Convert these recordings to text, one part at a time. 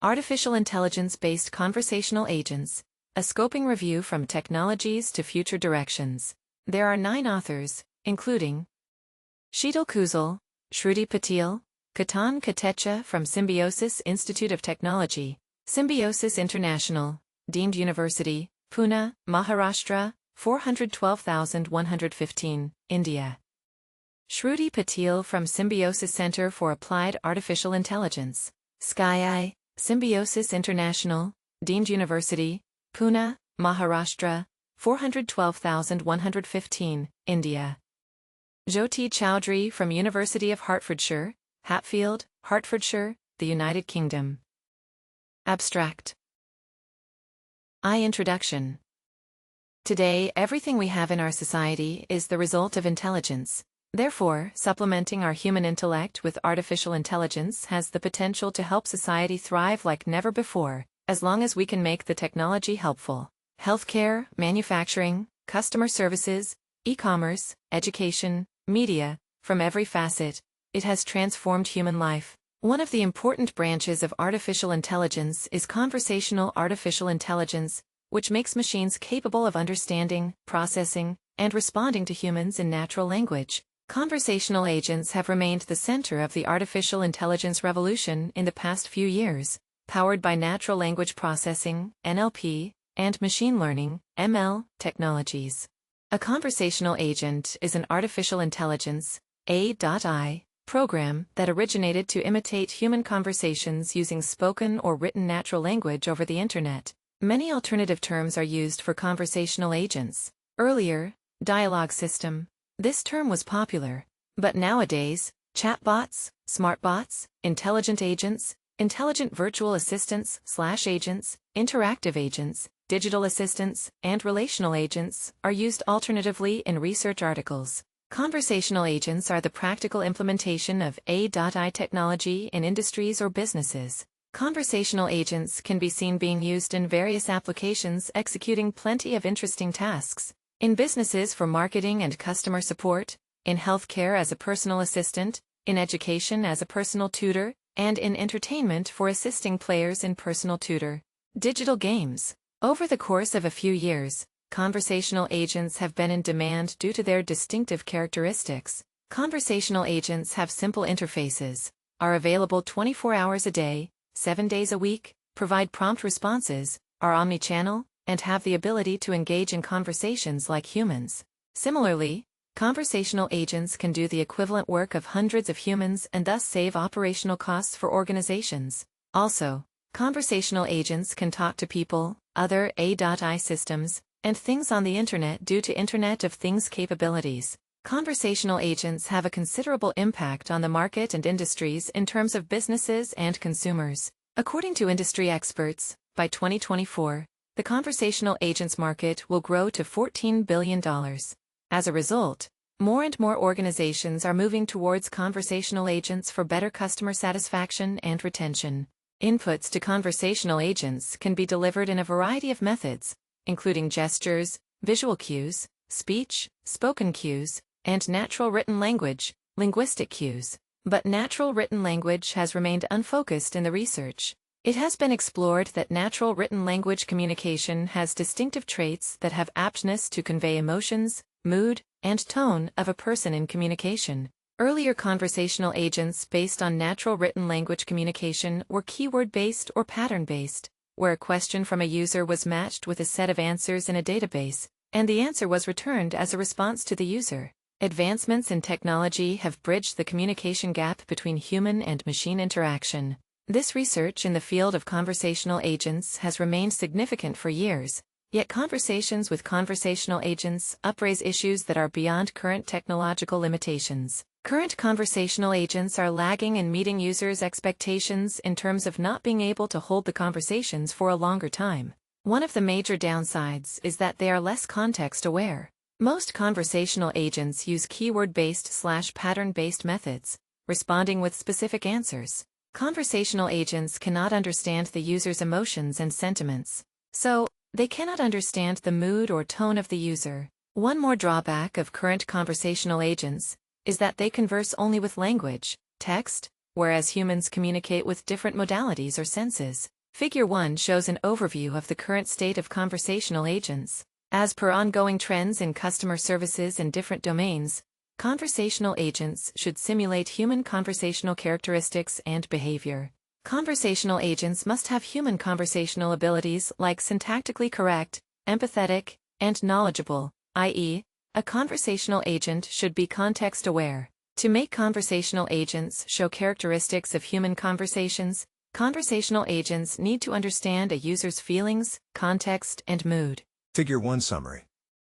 Artificial Intelligence-Based Conversational Agents, a scoping review from technologies to future directions. There are 9 authors, including Sheetal Kuzal, Shruti Patil, Ketan Katecha from Symbiosis Institute of Technology, Symbiosis International, Deemed University, Pune, Maharashtra, 412,115, India. Shruti Patil from Symbiosis Center for Applied Artificial Intelligence, SkyEye, Symbiosis International, Deemed University, Pune, Maharashtra, 412,115, India. Jyoti Chowdhury from University of Hertfordshire, Hatfield, Hertfordshire, the United Kingdom. Abstract. Introduction. Today, everything we have in our society is the result of intelligence. Therefore, supplementing our human intellect with artificial intelligence has the potential to help society thrive like never before, as long as we can make the technology helpful. Healthcare, manufacturing, customer services, e-commerce, education, media, from every facet, it has transformed human life. One of the important branches of artificial intelligence is conversational artificial intelligence, which makes machines capable of understanding, processing, and responding to humans in natural language. Conversational agents have remained the center of the artificial intelligence revolution in the past few years, powered by natural language processing, NLP, and machine learning, ML, technologies. A conversational agent is an artificial intelligence, AI, program that originated to imitate human conversations using spoken or written natural language over the Internet. Many alternative terms are used for conversational agents. Earlier, dialogue system. This term was popular, but nowadays, chatbots, smartbots, intelligent agents, intelligent virtual assistants/agents, interactive agents, digital assistants, and relational agents are used alternatively in research articles. Conversational agents are the practical implementation of AI technology in industries or businesses. Conversational agents can be seen being used in various applications executing plenty of interesting tasks. In businesses for marketing and customer support, in healthcare as a personal assistant, in education as a personal tutor, and in entertainment for assisting players in personal tutor. Digital games. Over the course of a few years, conversational agents have been in demand due to their distinctive characteristics. Conversational agents have simple interfaces, are available 24 hours a day, 7 days a week, provide prompt responses, are omnichannel, and have the ability to engage in conversations like humans. Similarly, conversational agents can do the equivalent work of hundreds of humans and thus save operational costs for organizations. Also, conversational agents can talk to people, other AI systems, and things on the Internet due to Internet of Things capabilities. Conversational agents have a considerable impact on the market and industries in terms of businesses and consumers. According to industry experts, by 2024, the conversational agents market will grow to $14 billion. As a result, more and more organizations are moving towards conversational agents for better customer satisfaction and retention. Inputs to conversational agents can be delivered in a variety of methods, including gestures, visual cues, speech, spoken cues, and natural written language, linguistic cues. But natural written language has remained unfocused in the research. It has been explored that natural written language communication has distinctive traits that have aptness to convey emotions, mood, and tone of a person in communication. Earlier conversational agents based on natural written language communication were keyword-based or pattern-based, where a question from a user was matched with a set of answers in a database, and the answer was returned as a response to the user. Advancements in technology have bridged the communication gap between human and machine interaction. This research in the field of conversational agents has remained significant for years, yet conversations with conversational agents upraise issues that are beyond current technological limitations. Current conversational agents are lagging in meeting users' expectations in terms of not being able to hold the conversations for a longer time. One of the major downsides is that they are less context-aware. Most conversational agents use keyword-based/pattern-based methods, responding with specific answers. Conversational agents cannot understand the user's emotions and sentiments, so they cannot understand the mood or tone of the user. One more drawback of current conversational agents is that they converse only with language, text, whereas humans communicate with different modalities or senses. Figure 1 shows an overview of the current state of conversational agents. As per ongoing trends in customer services in different domains, conversational agents should simulate human conversational characteristics and behavior. Conversational agents must have human conversational abilities like syntactically correct, empathetic, and knowledgeable, i.e., a conversational agent should be context-aware. To make conversational agents show characteristics of human conversations, conversational agents need to understand a user's feelings, context, and mood. Figure 1 Summary.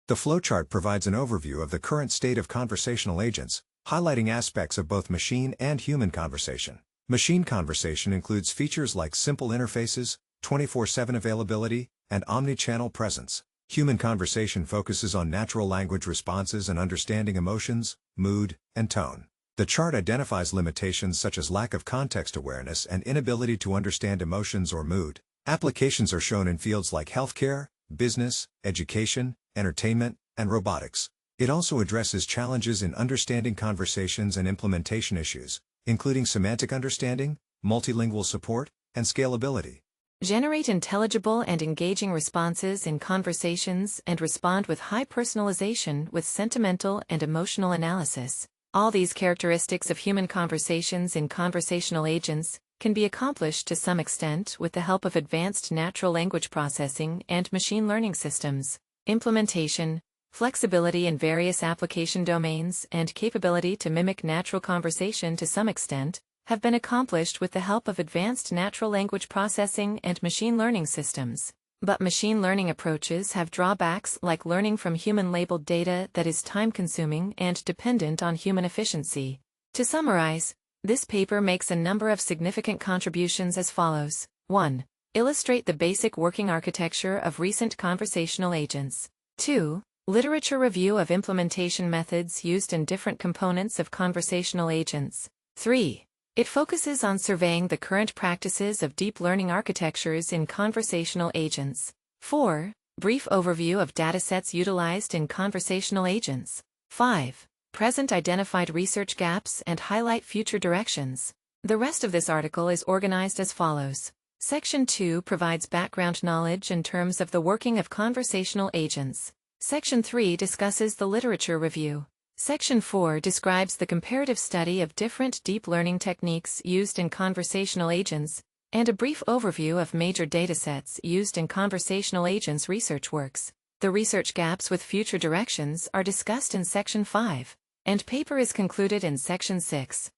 The flowchart provides an overview of the current state of conversational agents, highlighting aspects of both machine and human conversation. Machine conversation includes features like simple interfaces, 24/7 availability, and omni-channel presence. Human conversation focuses on natural language responses and understanding emotions, mood, and tone. The chart identifies limitations such as lack of context awareness and inability to understand emotions or mood. Applications are shown in fields like healthcare, business, education, entertainment, and robotics. It also addresses challenges in understanding conversations and implementation issues, including semantic understanding, multilingual support, and scalability. Generate intelligible and engaging responses in conversations and respond with high personalization with sentimental and emotional analysis. All these characteristics of human conversations in conversational agents can be accomplished to some extent with the help of advanced natural language processing and machine learning systems. Implementation, flexibility in various application domains, and capability to mimic natural conversation to some extent have been accomplished with the help of advanced natural language processing and machine learning systems. But machine learning approaches have drawbacks like learning from human-labeled data that is time-consuming and dependent on human efficiency. To summarize, this paper makes a number of significant contributions as follows. 1. Illustrate the basic working architecture of recent conversational agents. 2. Literature review of implementation methods used in different components of conversational agents. 3. It focuses on surveying the current practices of deep learning architectures in conversational agents. 4. Brief overview of datasets utilized in conversational agents. 5. Present identified research gaps and highlight future directions. The rest of this article is organized as follows. Section 2 provides background knowledge in terms of the working of conversational agents. Section 3 discusses the literature review. Section 4 describes the comparative study of different deep learning techniques used in conversational agents, and a brief overview of major datasets used in conversational agents research works. The research gaps with future directions are discussed in Section 5, and paper is concluded in Section 6.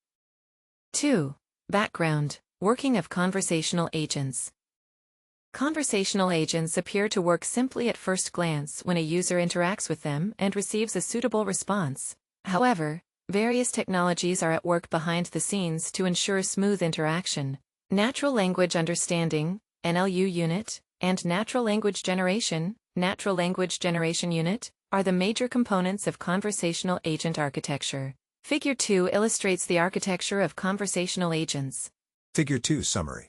2. Background, working of conversational agents. Conversational agents appear to work simply at first glance when a user interacts with them and receives a suitable response. However, various technologies are at work behind the scenes to ensure smooth interaction. Natural language understanding, NLU unit, and natural language generation, natural language generation unit, are the major components of conversational agent architecture. Figure 2 illustrates the architecture of conversational agents. Figure 2 Summary.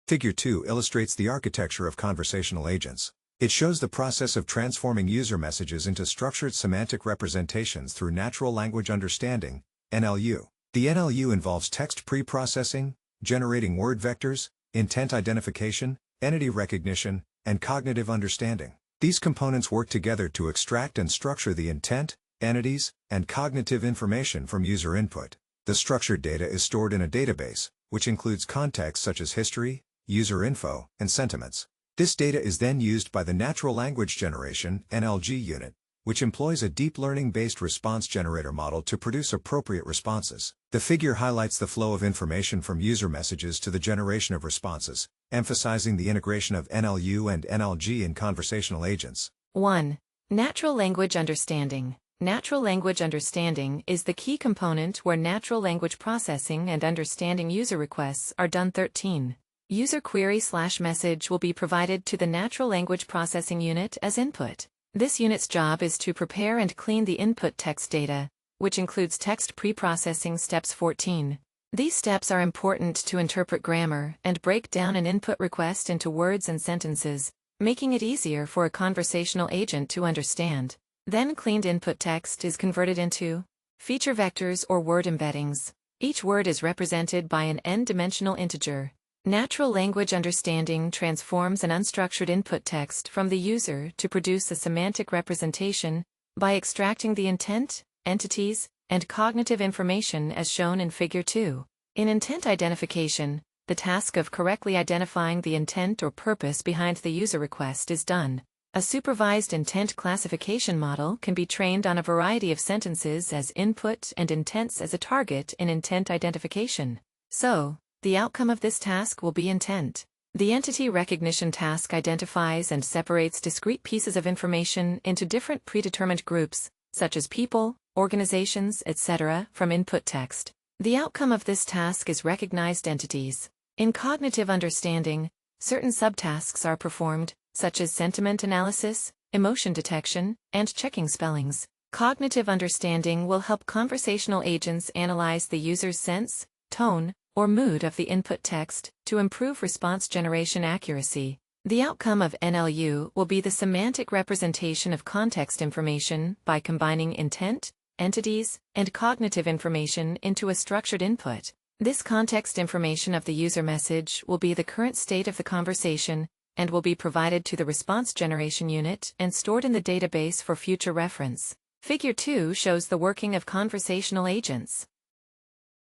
Figure 2 illustrates the architecture of conversational agents. It shows the process of transforming user messages into structured semantic representations through natural language understanding, NLU. The NLU involves text pre-processing, generating word vectors, intent identification, entity recognition, and cognitive understanding. These components work together to extract and structure the intent, entities, and cognitive information from user input. The structured data is stored in a database, which includes context such as history, user info, and sentiments. This data is then used by the Natural Language Generation (NLG) unit, which employs a deep learning-based response generator model to produce appropriate responses. The figure highlights the flow of information from user messages to the generation of responses, emphasizing the integration of NLU and NLG in conversational agents. 1. Natural language understanding. Natural language understanding is the key component where natural language processing and understanding user requests are done. 13. User query/message will be provided to the natural language processing unit as input. This unit's job is to prepare and clean the input text data, which includes text pre-processing steps. 14. These steps are important to interpret grammar and break down an input request into words and sentences, making it easier for a conversational agent to understand. Then cleaned input text is converted into feature vectors or word embeddings. Each word is represented by an n-dimensional integer. Natural language understanding transforms an unstructured input text from the user to produce a semantic representation by extracting the intent, entities, and cognitive information as shown in Figure 2. In intent identification, the task of correctly identifying the intent or purpose behind the user request is done. A supervised intent classification model can be trained on a variety of sentences as input and intents as a target in intent identification. So, the outcome of this task will be intent. The entity recognition task identifies and separates discrete pieces of information into different predetermined groups, such as people, organizations, etc., from input text. The outcome of this task is recognized entities. In cognitive understanding, certain subtasks are performed, such as sentiment analysis, emotion detection, and checking spellings. Cognitive understanding will help conversational agents analyze the user's sense, tone, or mood of the input text to improve response generation accuracy. The outcome of NLU will be the semantic representation of context information by combining intent, entities, and cognitive information into a structured input. This context information of the user message will be the current state of the conversation and will be provided to the response generation unit and stored in the database for future reference. Figure 2 shows the working of conversational agents.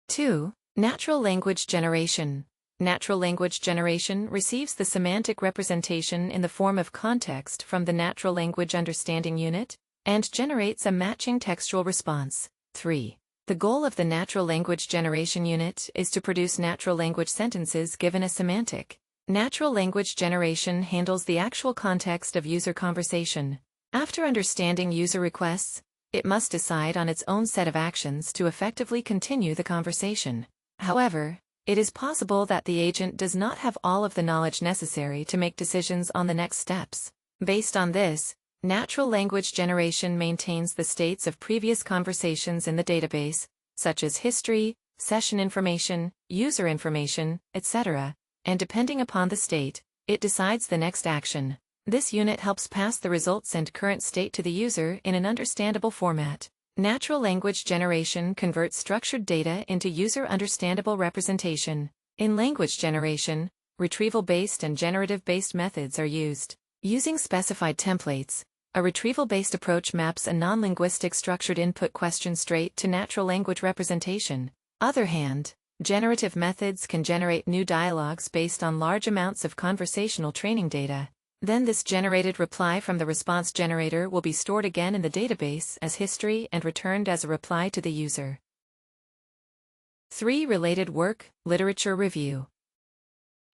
2. Natural language generation. Natural language generation receives the semantic representation in the form of context from the natural language understanding unit and generates a matching textual response. 3. The goal of the natural language generation unit is to produce natural language sentences given a semantic. Natural language generation handles the actual context of user conversation. After understanding user requests, it must decide on its own set of actions to effectively continue the conversation. However, it is possible that the agent does not have all of the knowledge necessary to make decisions on the next steps. Based on this, natural language generation maintains the states of previous conversations in the database, such as history, session information, user information, etc., and depending upon the state, it decides the next action. This unit helps pass the results and current state to the user in an understandable format. Natural language generation converts structured data into user-understandable representation. In language generation, retrieval-based and generative-based methods are used. Using specified templates, a retrieval-based approach maps a non-linguistic structured input question straight to natural language representation. Other hand, generative methods can generate new dialogues based on large amounts of conversational training data. Then this generated reply from the response generator will be stored again in the database as history and returned as a reply to the user. 3. Related work, literature review.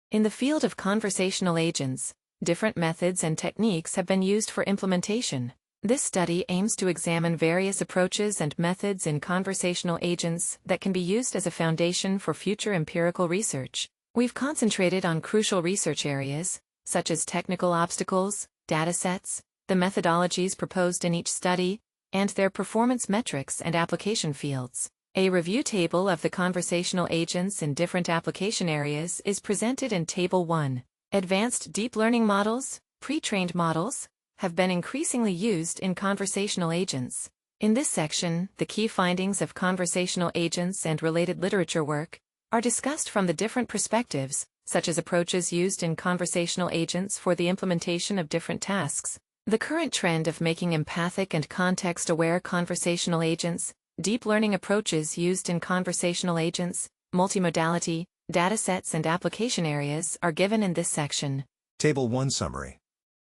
In the field of conversational agents, different methods and techniques have been used for implementation. This study aims to examine various approaches and methods in conversational agents that can be used as a foundation for future empirical research. We've concentrated on crucial research areas, such as technical obstacles, datasets, the methodologies proposed in each study, and their performance metrics and application fields. A review table of the conversational agents in different application areas is presented in Table 1. Advanced deep learning models, pre-trained models, have been increasingly used in conversational agents. In this section, the key findings of conversational agents and related literature work are discussed from the different perspectives, such as approaches used in conversational agents for the implementation of different tasks. The current trend of making empathic and context-aware conversational agents, deep learning approaches used in conversational agents, multimodality, datasets and application areas are given in this section. Table 1 Summary.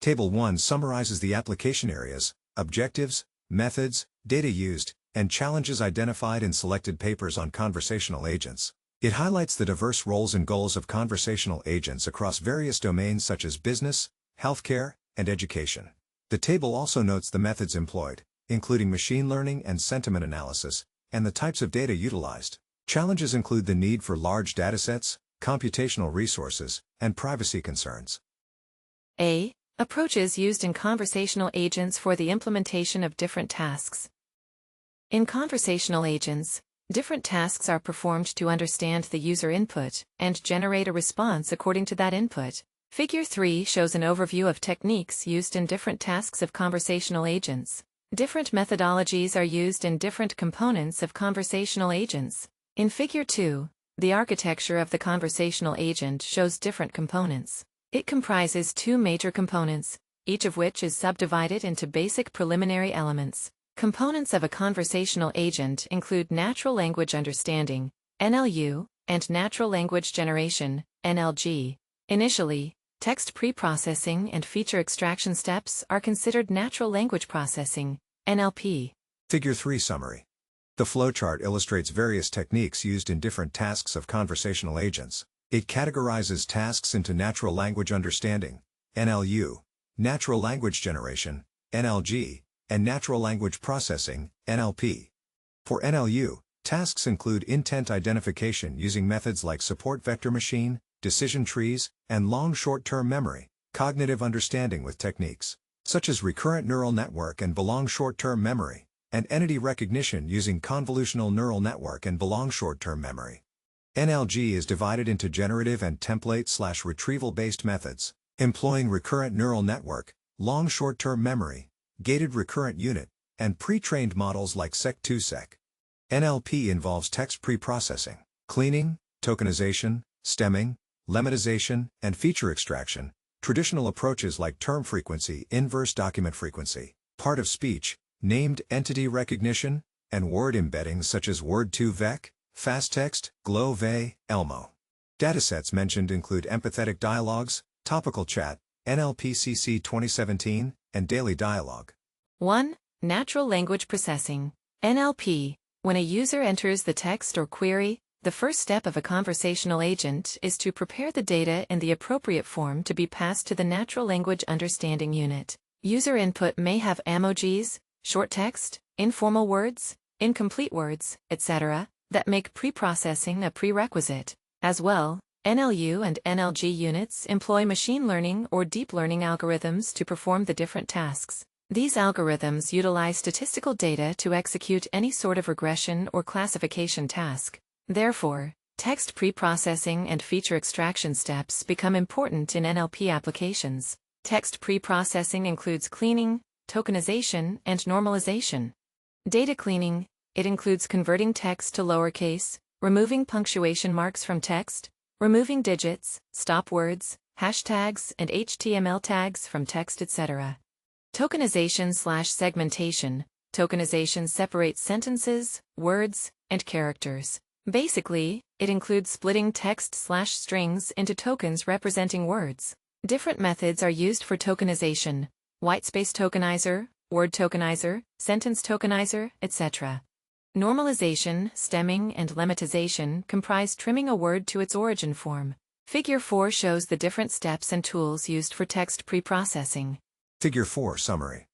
Table 1 summarizes the application areas, objectives, methods, data used, and challenges identified in selected papers on conversational agents. It highlights the diverse roles and goals of conversational agents across various domains such as business, healthcare, and education. The table also notes the methods employed, including machine learning and sentiment analysis, and the types of data utilized. Challenges include the need for large datasets, computational resources, and privacy concerns. A. Approaches used in conversational agents for the implementation of different tasks. In conversational agents, different tasks are performed to understand the user input and generate a response according to that input. Figure 3 shows an overview of techniques used in different tasks of conversational agents. Different methodologies are used in different components of conversational agents. In Figure 2, the architecture of the conversational agent shows different components. It comprises two major components, each of which is subdivided into basic preliminary elements. Components of a conversational agent include natural language understanding, NLU, and natural language generation, NLG. Initially, text pre-processing and feature extraction steps are considered natural language processing, NLP. Figure 3 Summary. The flowchart illustrates various techniques used in different tasks of conversational agents. It categorizes tasks into natural language understanding, NLU, natural language generation, NLG, and natural language processing, NLP. For NLU, tasks include intent identification using methods like support vector machine, decision trees, and long short-term memory, cognitive understanding with techniques such as recurrent neural network and belong short-term memory, and entity recognition using convolutional neural network and belong short-term memory. NLG is divided into generative and template/retrieval-based methods, employing recurrent neural network, long short-term memory, gated recurrent unit, and pre-trained models like Sec2Sec. NLP involves text pre-processing, cleaning, tokenization, stemming, lemmatization, and feature extraction, traditional approaches like term frequency, inverse document frequency, part of speech, named entity recognition, and word embeddings such as Word2Vec, FastText, GloVe, Elmo. Datasets mentioned include empathetic dialogues, topical chat, NLPCC 2017, and daily dialogue. 1. Natural language processing, NLP. When a user enters the text or query, the first step of a conversational agent is to prepare the data in the appropriate form to be passed to the natural language understanding unit. User input may have emojis, short text, informal words, incomplete words, etc., that make pre-processing a prerequisite. As well, NLU and NLG units employ machine learning or deep learning algorithms to perform the different tasks. These algorithms utilize statistical data to execute any sort of regression or classification task. Therefore, text pre-processing and feature extraction steps become important in NLP applications. Text pre-processing includes cleaning, tokenization, and normalization. Data cleaning, it includes converting text to lowercase, removing punctuation marks from text, removing digits, stop words, hashtags, and HTML tags from text, etc. Tokenization/segmentation. Tokenization separates sentences, words, and characters. Basically, it includes splitting text/strings into tokens representing words. Different methods are used for tokenization: whitespace tokenizer, word tokenizer, sentence tokenizer, etc. Normalization, stemming, and lemmatization comprise trimming a word to its origin form. Figure 4 shows the different steps and tools used for text pre-processing. Figure 4 Summary.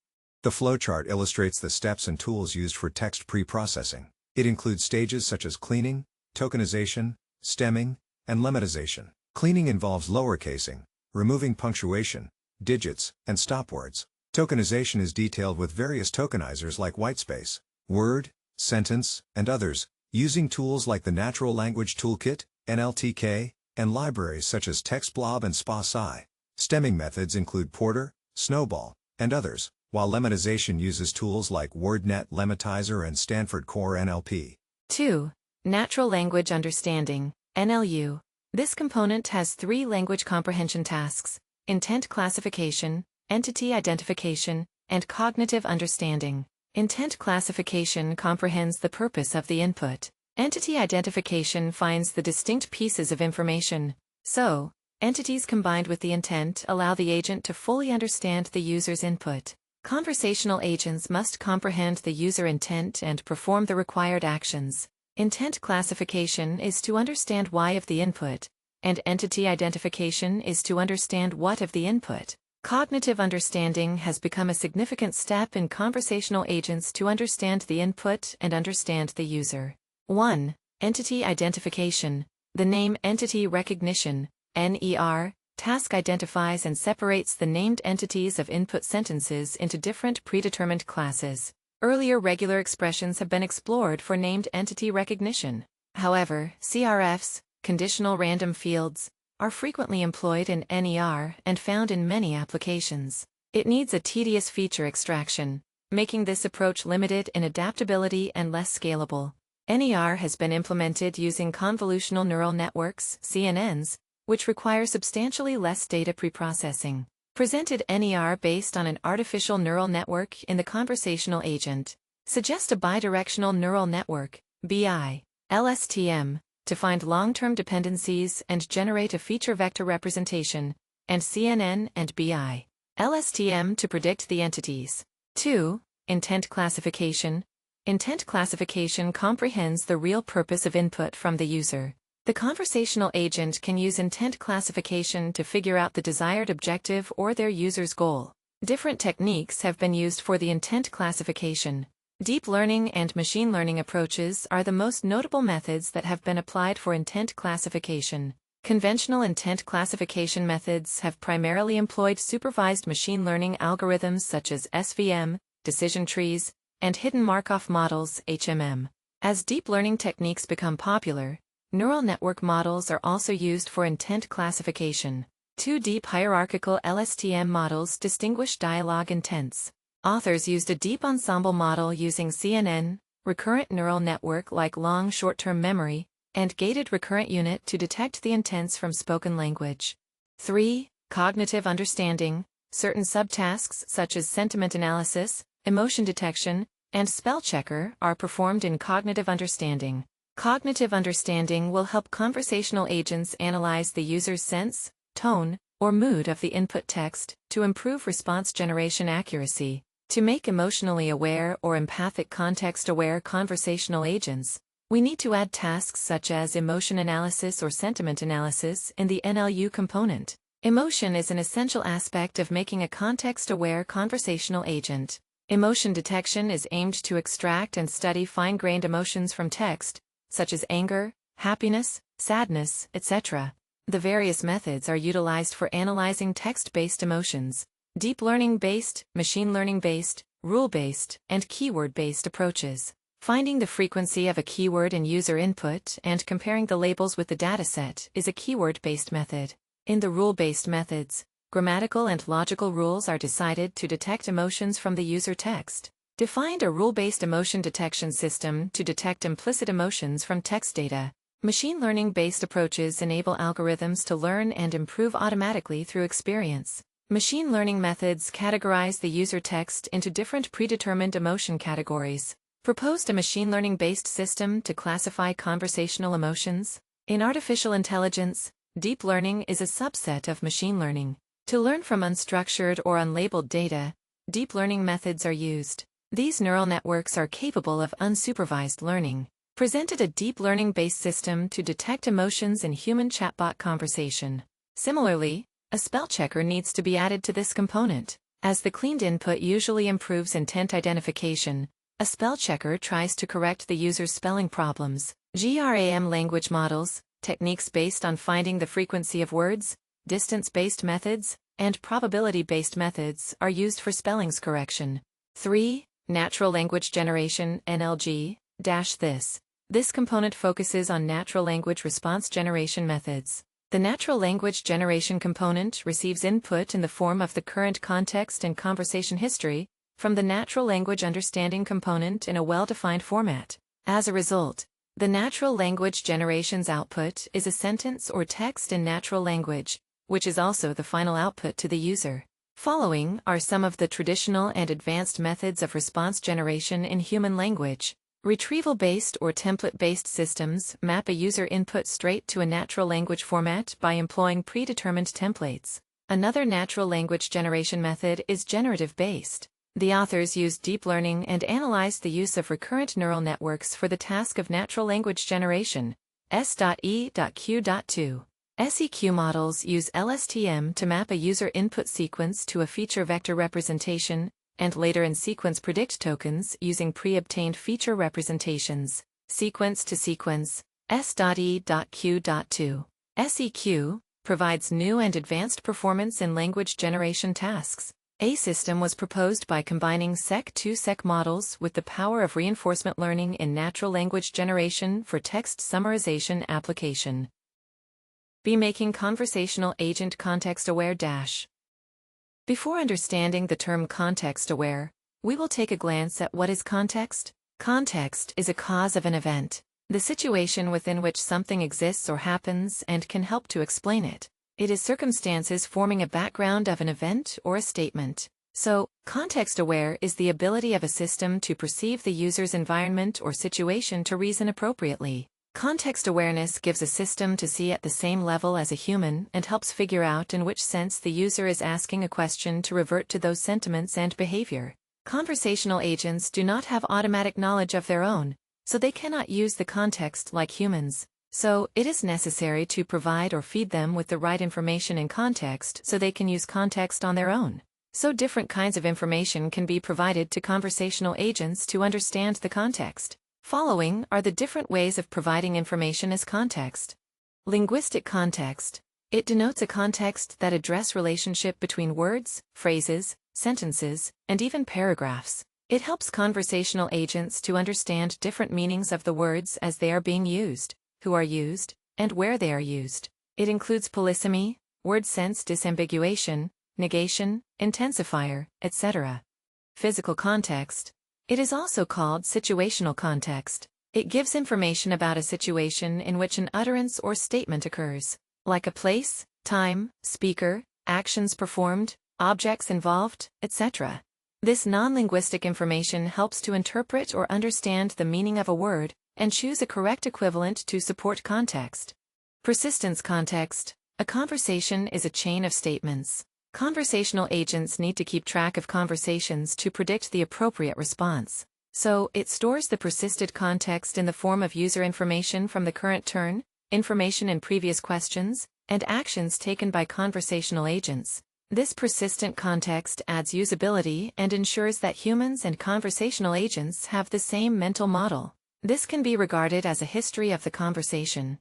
The flowchart illustrates the steps and tools used for text pre-processing. It includes stages such as cleaning, tokenization, stemming, and lemmatization. Cleaning involves lowercasing, removing punctuation, digits, and stop words. Tokenization is detailed with various tokenizers like whitespace, word, sentence, and others, using tools like the Natural Language Toolkit, NLTK, and libraries such as TextBlob and SPA-SCI. Stemming methods include Porter, Snowball, and others, while lemmatization uses tools like WordNet Lemmatizer and Stanford Core NLP. 2. Natural language understanding, NLU. This component has 3 language comprehension tasks: intent classification, entity identification, and cognitive understanding. Intent classification comprehends the purpose of the input. Entity identification finds the distinct pieces of information. So, entities combined with the intent allow the agent to fully understand the user's input. Conversational agents must comprehend the user intent and perform the required actions. Intent classification is to understand why of the input, and entity identification is to understand what of the input. Cognitive understanding has become a significant step in conversational agents to understand the input and understand the user. 1. Entity identification. The name entity recognition, NER, task identifies and separates the named entities of input sentences into different predetermined classes. Earlier regular expressions have been explored for named entity recognition. However, CRFs, conditional random fields, are frequently employed in NER and found in many applications. It needs a tedious feature extraction, making this approach limited in adaptability and less scalable. NER has been implemented using convolutional neural networks, CNNs, which require substantially less data preprocessing. Presented NER based on an artificial neural network in the conversational agent. Suggest a bidirectional neural network, BI, LSTM, to find long-term dependencies and generate a feature vector representation, and CNN and BI, LSTM to predict the entities. 2. Intent classification. Intent classification comprehends the real purpose of input from the user. The conversational agent can use intent classification to figure out the desired objective or their user's goal. Different techniques have been used for the intent classification. Deep learning and machine learning approaches are the most notable methods that have been applied for intent classification. Conventional intent classification methods have primarily employed supervised machine learning algorithms such as SVM, decision trees, and hidden Markov models, HMM. As deep learning techniques become popular, neural network models are also used for intent classification. 2 deep hierarchical LSTM models distinguish dialogue intents. Authors used a deep ensemble model using CNN, recurrent neural network like long short-term memory, and gated recurrent unit to detect the intents from spoken language. 3. Cognitive understanding. Certain subtasks such as sentiment analysis, emotion detection, and spell checker are performed in cognitive understanding. Cognitive understanding will help conversational agents analyze the user's sense, tone, or mood of the input text to improve response generation accuracy. To make emotionally aware or empathic context-aware conversational agents, we need to add tasks such as emotion analysis or sentiment analysis in the NLU component. Emotion is an essential aspect of making a context-aware conversational agent. Emotion detection is aimed to extract and study fine-grained emotions from text, such as anger, happiness, sadness, etc. The various methods are utilized for analyzing text-based emotions: deep learning-based, machine learning-based, rule-based, and keyword-based approaches. Finding the frequency of a keyword in user input and comparing the labels with the dataset is a keyword-based method. In the rule-based methods, grammatical and logical rules are decided to detect emotions from the user text. Defined a rule-based emotion detection system to detect implicit emotions from text data. Machine learning-based approaches enable algorithms to learn and improve automatically through experience. Machine learning methods categorize the user text into different predetermined emotion categories. Proposed a machine learning-based system to classify conversational emotions. In artificial intelligence, deep learning is a subset of machine learning. To learn from unstructured or unlabeled data, deep learning methods are used. These neural networks are capable of unsupervised learning. Presented a deep learning-based system to detect emotions in human chatbot conversation. Similarly, a spell checker needs to be added to this component. As the cleaned input usually improves intent identification, a spell checker tries to correct the user's spelling problems. GRAM language models, techniques based on finding the frequency of words, distance-based methods, and probability-based methods are used for spellings correction. 3. Natural language generation, NLG, This component focuses on natural language response generation methods. The natural language generation component receives input in the form of the current context and conversation history from the natural language understanding component in a well-defined format. As a result, the natural language generation's output is a sentence or text in natural language, which is also the final output to the user. Following are some of the traditional and advanced methods of response generation in human language. Retrieval-based or template-based systems map a user input straight to a natural language format by employing predetermined templates. Another natural language generation method is generative-based. The authors used deep learning and analyzed the use of recurrent neural networks for the task of natural language generation. S.E.Q.2. SEQ models use LSTM to map a user input sequence to a feature vector representation, and later in sequence predict tokens using pre-obtained feature representations. Sequence to sequence, S.E.Q.2. SEQ provides new and advanced performance in language generation tasks. A system was proposed by combining Seq2-Seq models with the power of reinforcement learning in natural language generation for text summarization application. Be making conversational agent context-aware. Before understanding the term context-aware, we will take a glance at what is context. Context is a cause of an event, the situation within which something exists or happens and can help to explain it. It is circumstances forming a background of an event or a statement. So, context-aware is the ability of a system to perceive the user's environment or situation to reason appropriately. Context awareness gives a system to see at the same level as a human and helps figure out in which sense the user is asking a question to revert to those sentiments and behavior. Conversational agents do not have automatic knowledge of their own, so they cannot use the context like humans. So, it is necessary to provide or feed them with the right information in context so they can use context on their own. So different kinds of information can be provided to conversational agents to understand the context. Following are the different ways of providing information as context. Linguistic context. It denotes a context that addresses relationship between words, phrases, sentences, and even paragraphs. It helps conversational agents to understand different meanings of the words as they are being used, who are used, and where they are used. It includes polysemy, word sense disambiguation, negation, intensifier, etc. Physical context. It is also called situational context. It gives information about a situation in which an utterance or statement occurs, like a place, time, speaker, actions performed, objects involved, etc. This non-linguistic information helps to interpret or understand the meaning of a word and choose a correct equivalent to support context. Persistence context. A conversation is a chain of statements. Conversational agents need to keep track of conversations to predict the appropriate response. So, it stores the persisted context in the form of user information from the current turn, information in previous questions, and actions taken by conversational agents. This persistent context adds usability and ensures that humans and conversational agents have the same mental model. This can be regarded as a history of the conversation.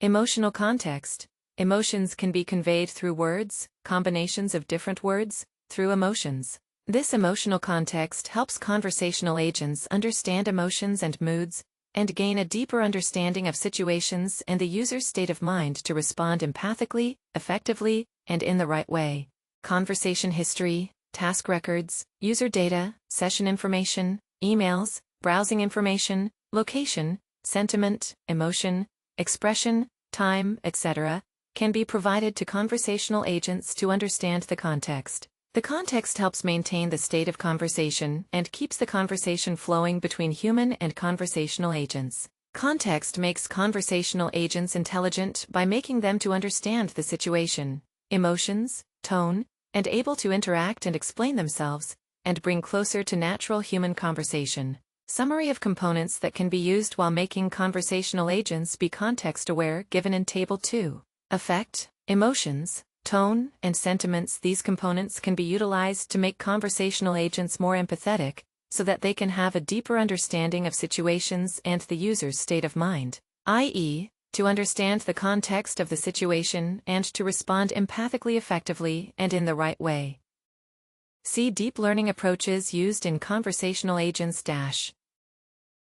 Emotional context. Emotions can be conveyed through words, combinations of different words, through emotions. This emotional context helps conversational agents understand emotions and moods, and gain a deeper understanding of situations and the user's state of mind to respond empathically, effectively, and in the right way. Conversation history, task records, user data, session information, emails, browsing information, location, sentiment, emotion, expression, time, etc., can be provided to conversational agents to understand the context. The context helps maintain the state of conversation and keeps the conversation flowing between human and conversational agents. Context makes conversational agents intelligent by making them to understand the situation, emotions, tone, and able to interact and explain themselves, and bring closer to natural human conversation. Summary of components that can be used while making conversational agents be context-aware given in Table 2. Affect, emotions, tone, and sentiments. These components can be utilized to make conversational agents more empathetic, so that they can have a deeper understanding of situations and the user's state of mind, i.e., to understand the context of the situation and to respond empathically effectively and in the right way. See deep learning approaches used in conversational agents.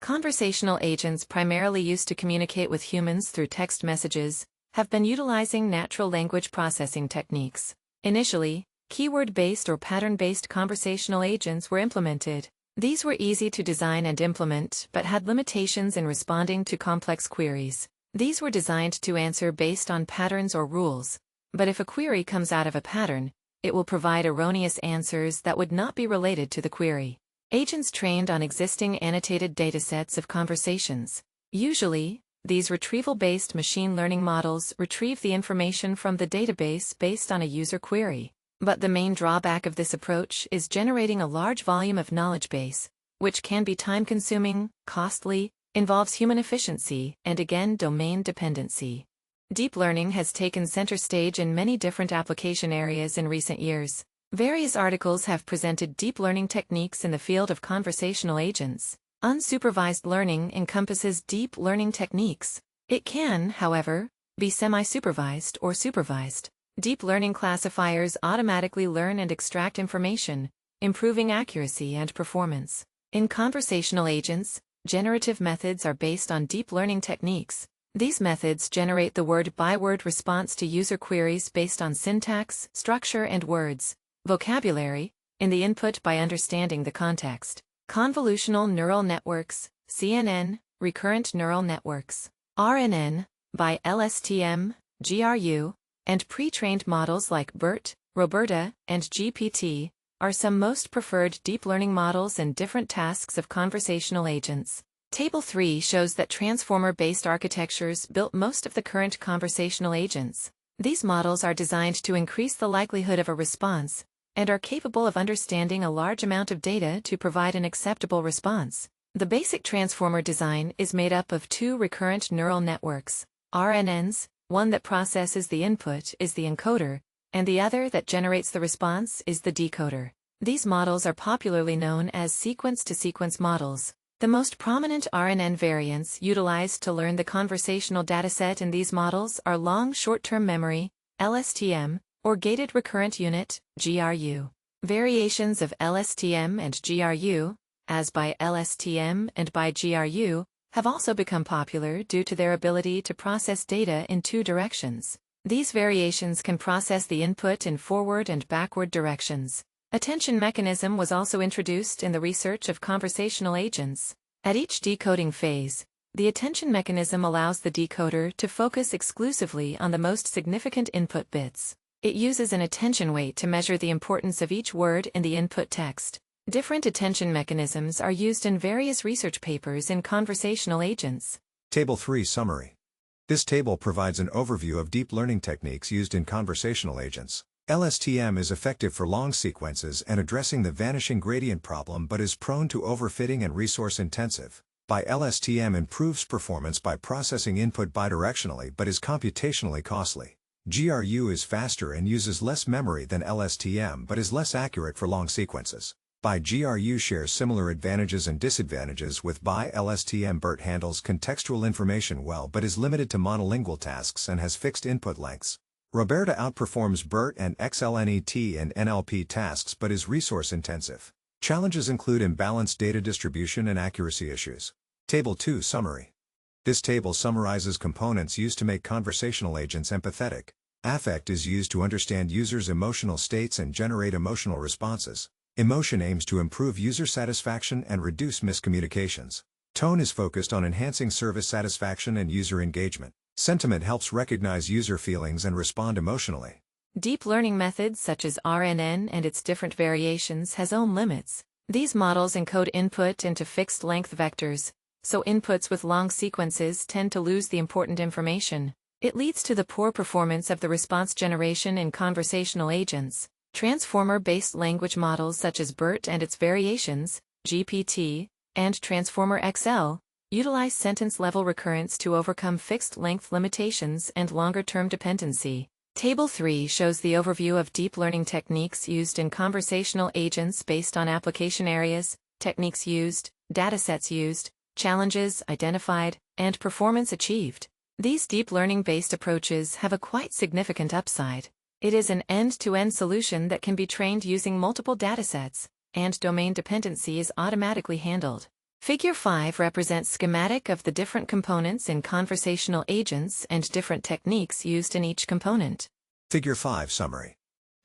Conversational agents primarily used to communicate with humans through text messages, have been utilizing natural language processing techniques. Initially, keyword-based or pattern-based conversational agents were implemented. These were easy to design and implement but had limitations in responding to complex queries. These were designed to answer based on patterns or rules, but if a query comes out of a pattern, it will provide erroneous answers that would not be related to the query. Agents trained on existing annotated datasets of conversations. Usually, these retrieval-based machine learning models retrieve the information from the database based on a user query. But the main drawback of this approach is generating a large volume of knowledge base, which can be time-consuming, costly, involves human efficiency, and again domain dependency. Deep learning has taken center stage in many different application areas in recent years. Various articles have presented deep learning techniques in the field of conversational agents. Unsupervised learning encompasses deep learning techniques. It can, however, be semi-supervised or supervised. Deep learning classifiers automatically learn and extract information, improving accuracy and performance. In conversational agents, generative methods are based on deep learning techniques. These methods generate the word-by-word response to user queries based on syntax, structure, and words, vocabulary, in the input by understanding the context. Convolutional neural networks, CNN, recurrent neural networks, RNN, by LSTM, GRU, and pre-trained models like BERT, Roberta, and GPT, are some most preferred deep learning models in different tasks of conversational agents. Table 3 shows that transformer-based architectures built most of the current conversational agents. These models are designed to increase the likelihood of a response, and are capable of understanding a large amount of data to provide an acceptable response. The basic transformer design is made up of two recurrent neural networks, RNNs. One that processes the input is the encoder, and the other that generates the response is the decoder. These models are popularly known as sequence-to-sequence models. The most prominent RNN variants utilized to learn the conversational dataset in these models are long short-term memory, LSTM, or gated recurrent unit, GRU. Variations of LSTM and GRU, as by LSTM and by GRU, have also become popular due to their ability to process data in two directions. These variations can process the input in forward and backward directions. Attention mechanism was also introduced in the research of conversational agents. At each decoding phase, the attention mechanism allows the decoder to focus exclusively on the most significant input bits. It uses an attention weight to measure the importance of each word in the input text. Different attention mechanisms are used in various research papers in conversational agents. Table 3 Summary. This table provides an overview of deep learning techniques used in conversational agents. LSTM is effective for long sequences and addressing the vanishing gradient problem but is prone to overfitting and resource-intensive. LSTM improves performance by processing input bidirectionally but is computationally costly. GRU is faster and uses less memory than LSTM but is less accurate for long sequences. GRU shares similar advantages and disadvantages with LSTM. BERT handles contextual information well but is limited to monolingual tasks and has fixed input lengths. Roberta outperforms BERT and XLNET and NLP tasks but is resource-intensive. Challenges include imbalanced data distribution and accuracy issues. Table 2 Summary. This table summarizes components used to make conversational agents empathetic. Affect is used to understand users' emotional states and generate emotional responses. Emotion aims to improve user satisfaction and reduce miscommunications. Tone is focused on enhancing service satisfaction and user engagement. Sentiment helps recognize user feelings and respond emotionally. Deep learning methods such as RNN and its different variations has own limits. These models encode input into fixed-length vectors, so inputs with long sequences tend to lose the important information. It leads to the poor performance of the response generation in conversational agents. Transformer-based language models such as BERT and its variations, GPT, and Transformer XL, utilize sentence-level recurrence to overcome fixed-length limitations and longer-term dependency. Table 3 shows the overview of deep learning techniques used in conversational agents based on application areas, techniques used, datasets used, challenges identified, and performance achieved. These deep learning-based approaches have a quite significant upside. It is an end-to-end solution that can be trained using multiple datasets, and domain dependency is automatically handled. Figure 5 represents schematic of the different components in conversational agents and different techniques used in each component. Figure 5 Summary.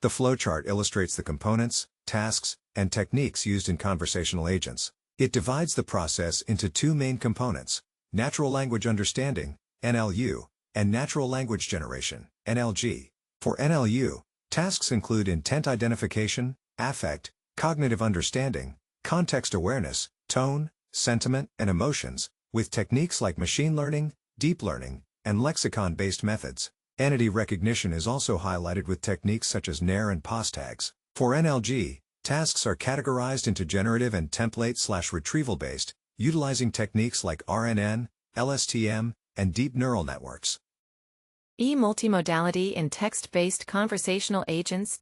The flowchart illustrates the components, tasks, and techniques used in conversational agents. It divides the process into two main components: natural language understanding, NLU, and natural language generation, NLG. For NLU, tasks include intent identification, affect, cognitive understanding, context awareness, tone, sentiment, and emotions, with techniques like machine learning, deep learning, and lexicon-based methods. Entity recognition is also highlighted with techniques such as NAIR and POS tags. For NLG, tasks are categorized into generative and template/retrieval-based, utilizing techniques like RNN, LSTM, and deep neural networks. Multimodality in text-based conversational agents.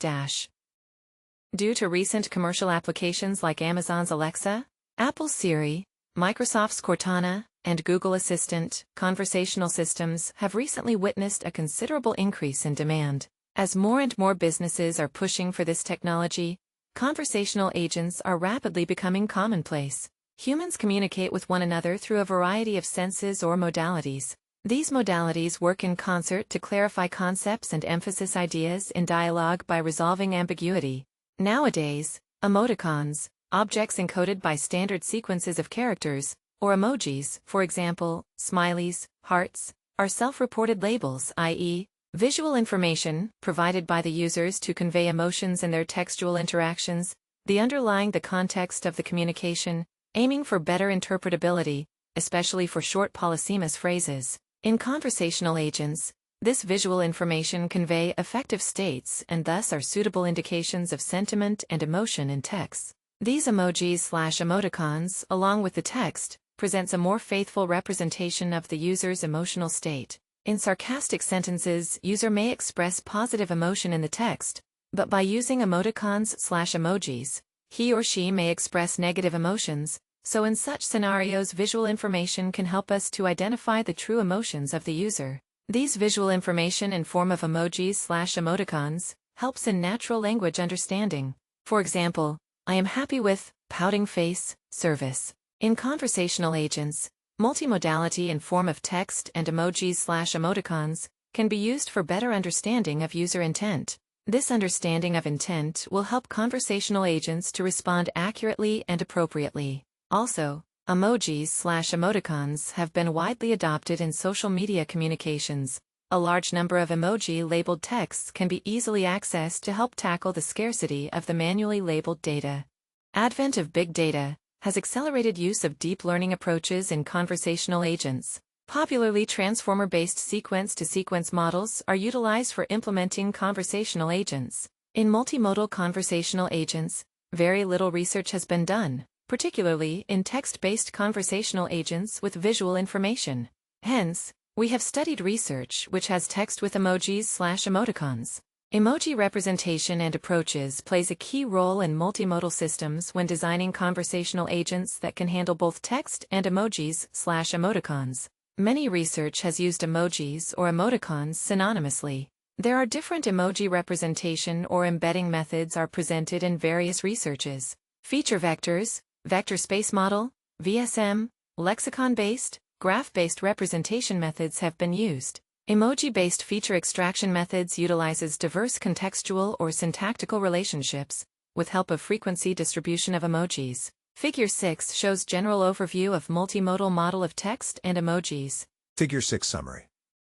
Due to recent commercial applications like Amazon's Alexa, Apple's Siri, Microsoft's Cortana, and Google Assistant, conversational systems have recently witnessed a considerable increase in demand. As more and more businesses are pushing for this technology, conversational agents are rapidly becoming commonplace. Humans communicate with one another through a variety of senses or modalities. These modalities work in concert to clarify concepts and emphasize ideas in dialogue by resolving ambiguity. Nowadays, emoticons, objects encoded by standard sequences of characters, or emojis, for example, smileys, hearts, are self-reported labels, i.e., visual information provided by the users to convey emotions in their textual interactions, the underlying the context of the communication, aiming for better interpretability, especially for short polysemous phrases. In conversational agents, this visual information convey affective states and thus are suitable indications of sentiment and emotion in text. These emojis/emoticons, along with the text, presents a more faithful representation of the user's emotional state. In sarcastic sentences, user may express positive emotion in the text, but by using emoticons/emojis, he or she may express negative emotions, so in such scenarios visual information can help us to identify the true emotions of the user. These visual information in form of emojis/emoticons helps in natural language understanding. For example, I am happy with pouting face service. In conversational agents, multimodality in form of text and emojis/emoticons can be used for better understanding of user intent. This understanding of intent will help conversational agents to respond accurately and appropriately. Also, emojis/emoticons have been widely adopted in social media communications. A large number of emoji-labeled texts can be easily accessed to help tackle the scarcity of the manually labeled data. Advent of big data has accelerated use of deep learning approaches in conversational agents. Popularly transformer-based sequence-to-sequence models are utilized for implementing conversational agents. In multimodal conversational agents, very little research has been done, particularly in text-based conversational agents with visual information. Hence, we have studied research which has text with emojis/emoticons. Emoji representation and approaches plays a key role in multimodal systems when designing conversational agents that can handle both text and emojis/emoticons. Many research has used emojis or emoticons synonymously. There are different emoji representation or embedding methods are presented in various researches. Feature vectors, vector space model, VSM, lexicon-based, graph-based representation methods have been used. Emoji-based feature extraction methods utilizes diverse contextual or syntactical relationships, with help of frequency distribution of emojis. Figure 6 shows general overview of multimodal model of text and emojis. Figure 6 summary.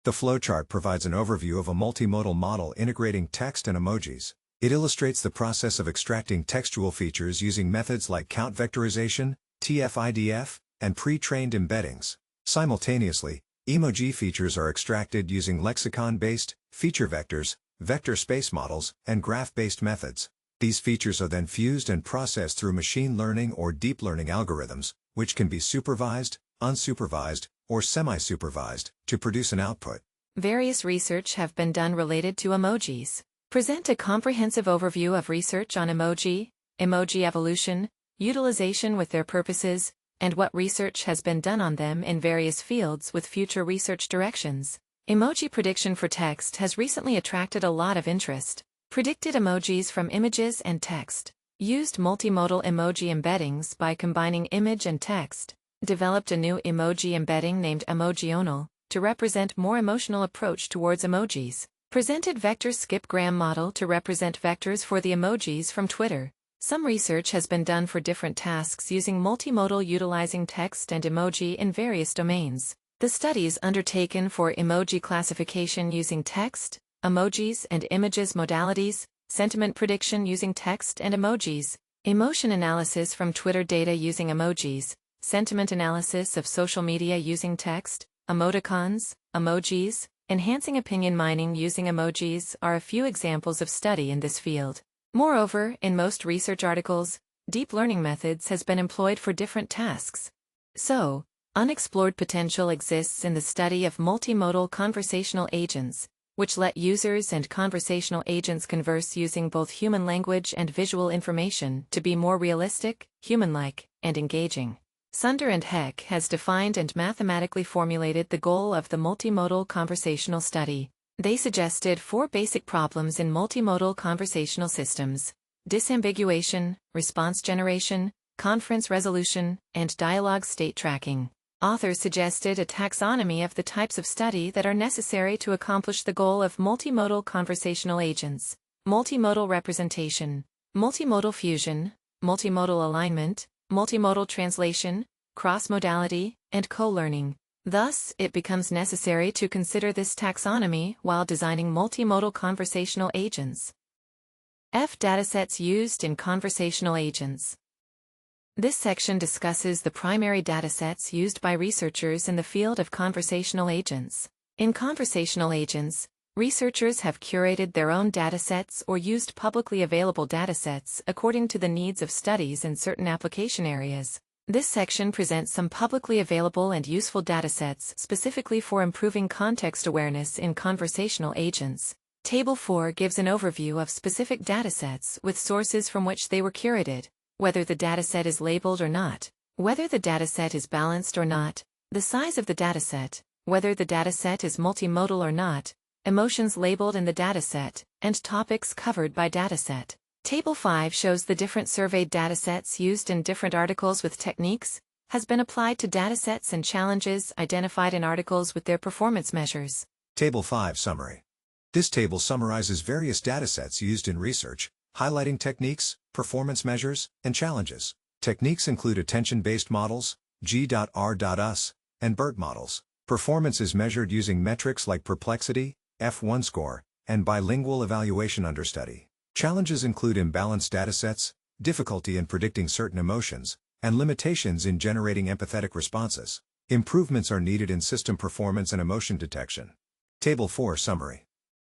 The flowchart provides an overview of a multimodal model integrating text and emojis. It illustrates the process of extracting textual features using methods like count vectorization, TF-IDF, and pre-trained embeddings. Simultaneously, emoji features are extracted using lexicon-based, feature vectors, vector space models, and graph-based methods. These features are then fused and processed through machine learning or deep learning algorithms, which can be supervised, unsupervised, or semi-supervised, to produce an output. Various research have been done related to emojis. Present a comprehensive overview of research on emoji evolution, utilization with their purposes, and what research has been done on them in various fields with future research directions. Emoji prediction for text has recently attracted a lot of interest. Predicted emojis from images and text. Used multimodal emoji embeddings by combining image and text. Developed a new emoji embedding named Emojional to represent more emotional approach towards emojis. Presented vector skipgram model to represent vectors for the emojis from Twitter. Some research has been done for different tasks using multimodal utilizing text and emoji in various domains. The studies undertaken for emoji classification using text, emojis and images modalities, sentiment prediction using text and emojis, emotion analysis from Twitter data using emojis, sentiment analysis of social media using text, emoticons, emojis, enhancing opinion mining using emojis are a few examples of study in this field. Moreover, in most research articles, deep learning methods has been employed for different tasks. So, unexplored potential exists in the study of multimodal conversational agents, which let users and conversational agents converse using both human language and visual information to be more realistic, human-like, and engaging. Sunder and Heck has defined and mathematically formulated the goal of the multimodal conversational study. They suggested 4 basic problems in multimodal conversational systems: disambiguation, response generation, conference resolution, and dialogue state tracking. Authors suggested a taxonomy of the types of study that are necessary to accomplish the goal of multimodal conversational agents: multimodal representation, multimodal fusion, multimodal alignment, multimodal translation, cross-modality, and co-learning. Thus, it becomes necessary to consider this taxonomy while designing multimodal conversational agents. F. Datasets used in conversational agents. This section discusses the primary datasets used by researchers in the field of conversational agents. In conversational agents, researchers have curated their own datasets or used publicly available datasets according to the needs of studies in certain application areas. This section presents some publicly available and useful datasets specifically for improving context awareness in conversational agents. Table 4 gives an overview of specific datasets with sources from which they were curated, whether the dataset is labeled or not, whether the dataset is balanced or not, the size of the dataset, whether the dataset is multimodal or not, emotions labeled in the dataset, and topics covered by dataset. Table 5 shows the different surveyed datasets used in different articles with techniques, has been applied to datasets and challenges identified in articles with their performance measures. Table 5 Summary. This table summarizes various datasets used in research, highlighting techniques, performance measures, and challenges. Techniques include attention-based models, G.R.Us, and BERT models. Performance is measured using metrics like perplexity, F1 score, and bilingual evaluation understudy. Challenges include imbalanced datasets, difficulty in predicting certain emotions, and limitations in generating empathetic responses. Improvements are needed in system performance and emotion detection. Table 4 Summary.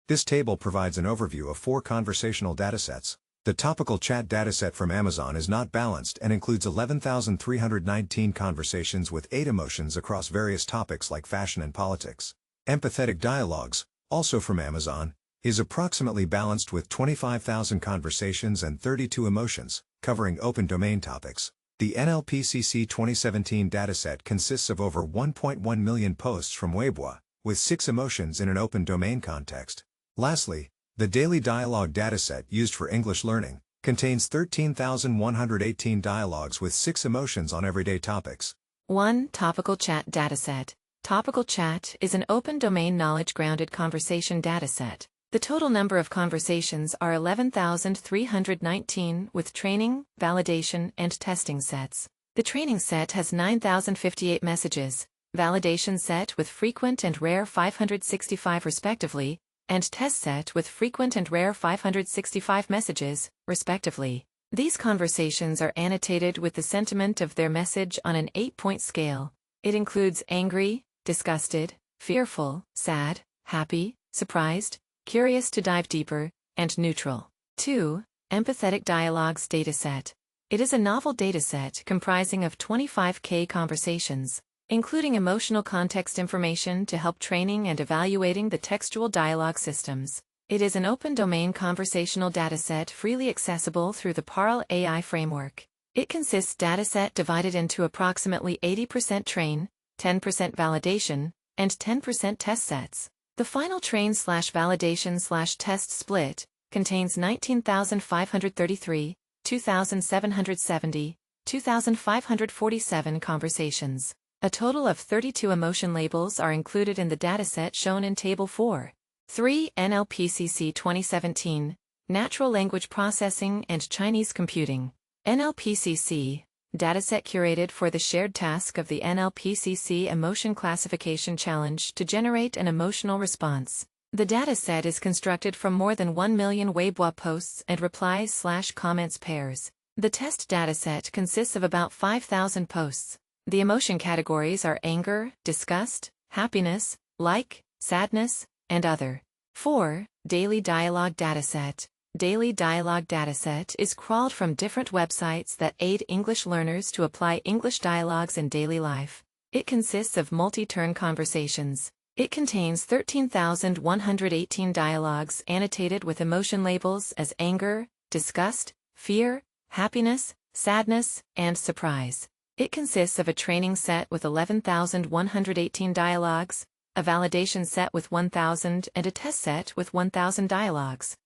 This table provides an overview of 4 conversational datasets. The topical chat dataset from Amazon is not balanced and includes 11,319 conversations with 8 emotions across various topics like fashion and politics. Empathetic dialogues, also from Amazon, is approximately balanced with 25,000 conversations and 32 emotions, covering open domain topics. The NLPCC 2017 dataset consists of over 1.1 million posts from Weibo, with 6 emotions in an open domain context. Lastly, the Daily Dialogue dataset used for English learning contains 13,118 dialogues with 6 emotions on everyday topics. 1. Topical Chat Dataset. Topical Chat is an open domain knowledge-grounded conversation dataset. The total number of conversations are 11,319 with training, validation, and testing sets. The training set has 9,058 messages, validation set with frequent and rare 565 respectively, and test set with frequent and rare 565 messages, respectively. These conversations are annotated with the sentiment of their message on an 8-point scale. It includes angry, disgusted, fearful, sad, happy, surprised, curious to dive deeper, and neutral. 2. Empathetic Dialogues Dataset. It is a novel dataset comprising of 25K conversations, including emotional context information to help training and evaluating the textual dialogue systems. It is an open-domain conversational dataset freely accessible through the Parle AI framework. It consists dataset divided into approximately 80% train, 10% validation, and 10% test sets. The final train/validation/test split contains 19,533, 2,770, 2,547 conversations. A total of 32 emotion labels are included in the dataset shown in Table 4. 3. NLPCC 2017, Natural Language Processing and Chinese Computing. NLPCC, dataset curated for the shared task of the NLPCC Emotion Classification Challenge to generate an emotional response. The dataset is constructed from more than 1 million Weibo posts and replies/comments pairs. The test dataset consists of about 5,000 posts. The emotion categories are anger, disgust, happiness, like, sadness, and other. 4. Daily Dialogue Dataset. Daily Dialogue Dataset is crawled from different websites that aid English learners to apply English dialogues in daily life. It consists of multi-turn conversations. It contains 13,118 dialogues annotated with emotion labels as anger, disgust, fear, happiness, sadness, and surprise. It consists of a training set with 11,118 dialogues, a validation set with 1,000 and a test set with 1,000 dialogues.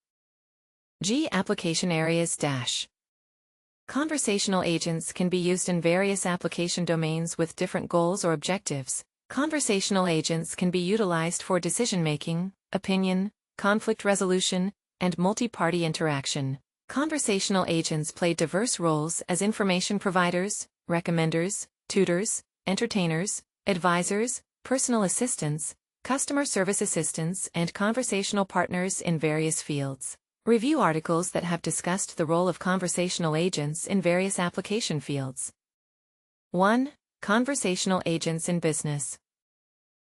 G. Application Areas - Conversational agents can be used in various application domains with different goals or objectives. Conversational agents can be utilized for decision-making, opinion, conflict resolution, and multi-party interaction. Conversational agents play diverse roles as information providers, recommenders, tutors, entertainers, advisors, personal assistants, customer service assistants, and conversational partners in various fields. Review articles that have discussed the role of conversational agents in various application fields. 1. Conversational agents in business.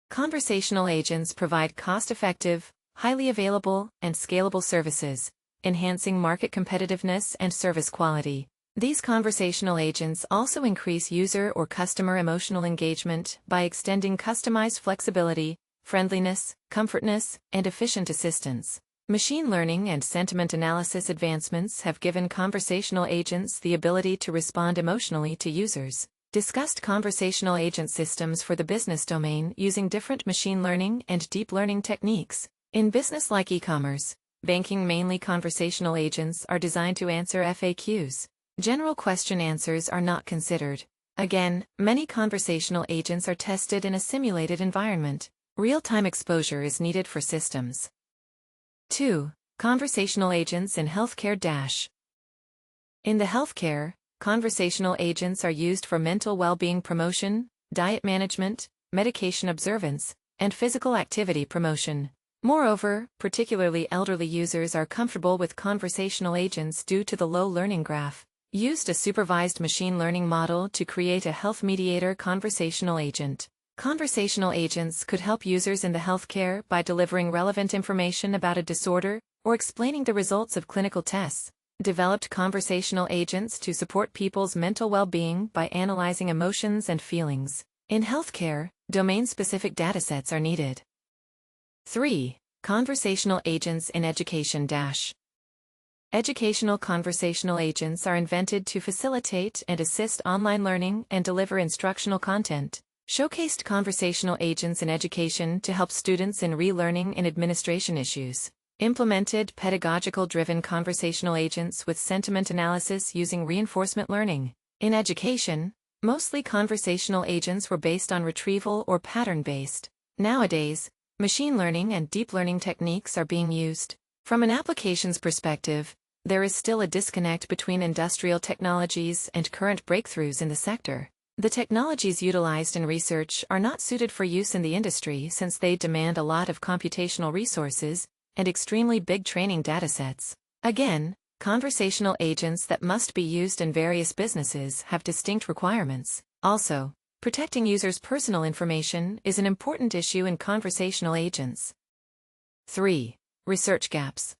Conversational agents provide cost-effective, highly available, and scalable services, enhancing market competitiveness and service quality. These conversational agents also increase user or customer emotional engagement by extending customized flexibility, friendliness, comfortness, and efficient assistance. Machine learning and sentiment analysis advancements have given conversational agents the ability to respond emotionally to users. Discussed conversational agent systems for the business domain using different machine learning and deep learning techniques. In business like e-commerce, banking, mainly conversational agents are designed to answer FAQs. General question answers are not considered. Again, many conversational agents are tested in a simulated environment. Real-time exposure is needed for systems. 2. Conversational agents in healthcare. In the healthcare, conversational agents are used for mental well-being promotion, diet management, medication observance, and physical activity promotion. Moreover, particularly elderly users are comfortable with conversational agents due to the low learning graph. Used a supervised machine learning model to create a health mediator conversational agent. Conversational agents could help users in the healthcare by delivering relevant information about a disorder or explaining the results of clinical tests. Developed conversational agents to support people's mental well-being by analyzing emotions and feelings. In healthcare, domain-specific datasets are needed. 3. Conversational agents in education. Educational conversational agents are invented to facilitate and assist online learning and deliver instructional content. Showcased conversational agents in education to help students in relearning and administration issues. Implemented pedagogical-driven conversational agents with sentiment analysis using reinforcement learning. In education, mostly conversational agents were based on retrieval or pattern-based. Nowadays, machine learning and deep learning techniques are being used. From an applications perspective, there is still a disconnect between industrial technologies and current breakthroughs in the sector. The technologies utilized in research are not suited for use in the industry since they demand a lot of computational resources and extremely big training datasets. Again, conversational agents that must be used in various businesses have distinct requirements. Also, protecting users' personal information is an important issue in conversational agents. 3. Research gaps.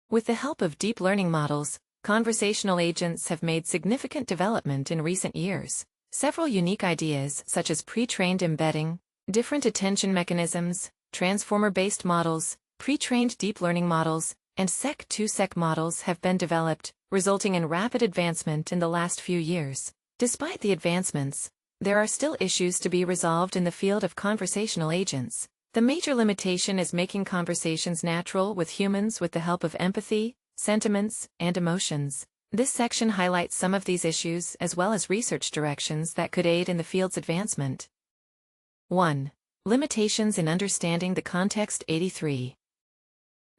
With the help of deep learning models, conversational agents have made significant development in recent years. Several unique ideas such as pre-trained embedding, different attention mechanisms, transformer-based models, pre-trained deep learning models, and sec-to-sec models have been developed, resulting in rapid advancement in the last few years. Despite the advancements, there are still issues to be resolved in the field of conversational agents. The major limitation is making conversations natural with humans with the help of empathy, sentiments, and emotions. This section highlights some of these issues as well as research directions that could aid in the field's advancement. 1. Limitations in understanding the context. 83.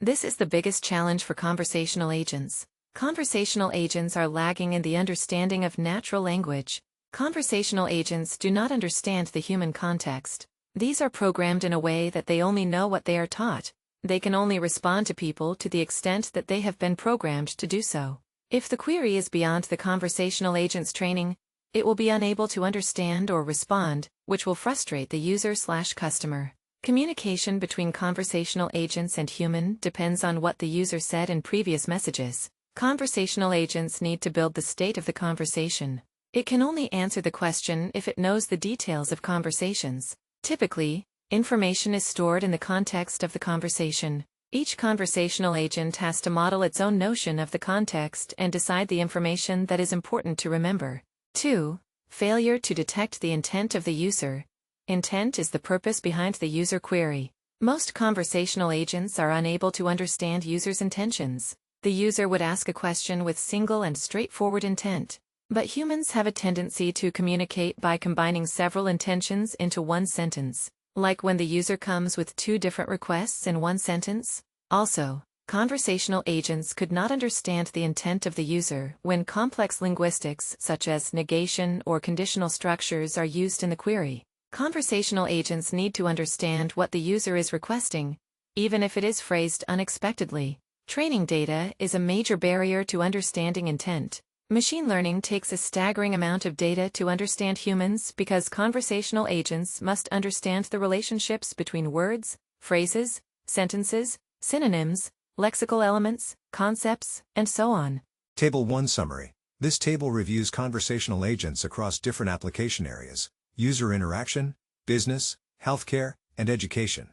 This is the biggest challenge for conversational agents. Conversational agents are lagging in the understanding of natural language. Conversational agents do not understand the human context. These are programmed in a way that they only know what they are taught. They can only respond to people to the extent that they have been programmed to do so. If the query is beyond the conversational agent's training, it will be unable to understand or respond, which will frustrate the user/customer. Communication between conversational agents and human depends on what the user said in previous messages. Conversational agents need to build the state of the conversation. It can only answer the question if it knows the details of conversations. Typically, information is stored in the context of the conversation. Each conversational agent has to model its own notion of the context and decide the information that is important to remember. 2. Failure to detect the intent of the user. Intent is the purpose behind the user query. Most conversational agents are unable to understand users' intentions. The user would ask a question with single and straightforward intent. But humans have a tendency to communicate by combining several intentions into one sentence, like when the user comes with two different requests in one sentence. Also, Conversational agents could not understand the intent of the user when complex linguistics such as negation or conditional structures are used in the query. Conversational agents need to understand what the user is requesting, even if it is phrased unexpectedly. Training data is a major barrier to understanding intent. Machine learning takes a staggering amount of data to understand humans because conversational agents must understand the relationships between words, phrases, sentences, synonyms, lexical elements, concepts, and so on. Table 1 Summary. This table reviews conversational agents across different application areas: user interaction, business, healthcare, and education.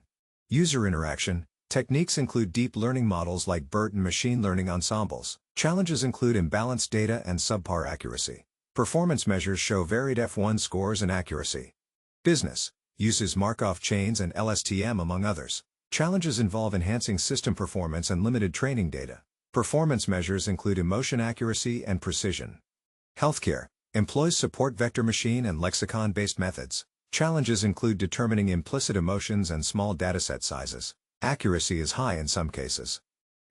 User interaction. Techniques include deep learning models like BERT and machine learning ensembles. Challenges include imbalanced data and subpar accuracy. Performance measures show varied F1 scores and accuracy. Business. Uses Markov chains and LSTM among others. Challenges involve enhancing system performance and limited training data. Performance measures include emotion accuracy and precision. Healthcare. Employs support vector machine and lexicon-based methods. Challenges include determining implicit emotions and small dataset sizes. Accuracy is high in some cases.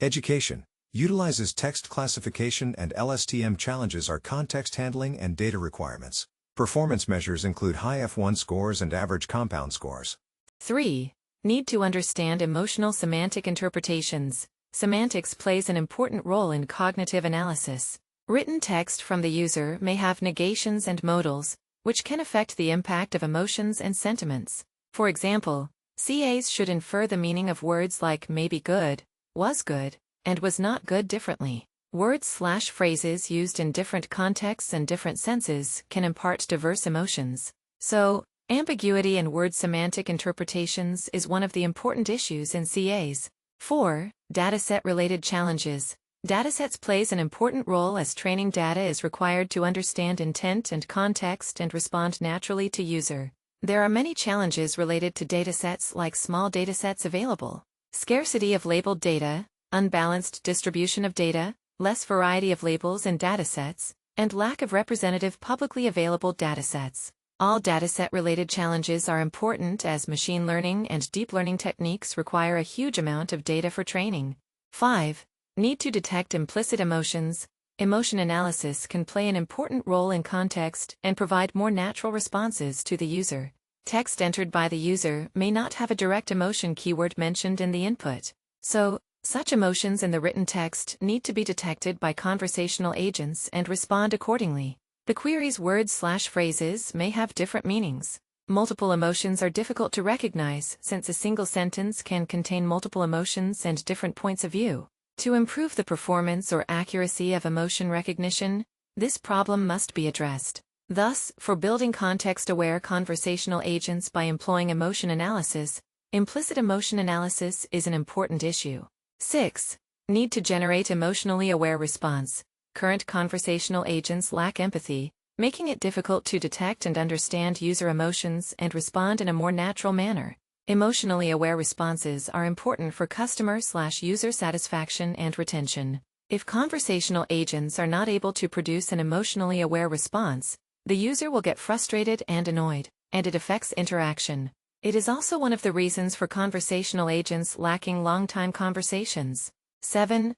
Education. Utilizes text classification and LSTM. Challenges are context handling and data requirements. Performance measures include high F1 scores and average compound scores. 3. Need to understand emotional semantic interpretations. Semantics plays an important role in cognitive analysis. Written text from the user may have negations and modals, which can affect the impact of emotions and sentiments. For example, CAs should infer the meaning of words like maybe good, was good, and was not good differently. Words/phrases used in different contexts and different senses can impart diverse emotions. So, ambiguity in word semantic interpretations is one of the important issues in CAs. 4. Dataset-related challenges. Datasets plays an important role as training data is required to understand intent and context and respond naturally to user. There are many challenges related to datasets like small datasets available, scarcity of labeled data, unbalanced distribution of data, less variety of labels in datasets, and lack of representative publicly available datasets. All dataset-related challenges are important as machine learning and deep learning techniques require a huge amount of data for training. 5. Need to detect implicit emotions. Emotion analysis can play an important role in context and provide more natural responses to the user. Text entered by the user may not have a direct emotion keyword mentioned in the input. So, such emotions in the written text need to be detected by conversational agents and respond accordingly. The query's words/phrases may have different meanings. Multiple emotions are difficult to recognize since a single sentence can contain multiple emotions and different points of view. To improve the performance or accuracy of emotion recognition, this problem must be addressed. Thus, for building context-aware conversational agents by employing emotion analysis, implicit emotion analysis is an important issue. 6. Need to generate emotionally aware response. Current conversational agents lack empathy, making it difficult to detect and understand user emotions and respond in a more natural manner. Emotionally aware responses are important for customer/user satisfaction and retention. If conversational agents are not able to produce an emotionally aware response, the user will get frustrated and annoyed, and it affects interaction. It is also one of the reasons for conversational agents lacking long-time conversations. 7.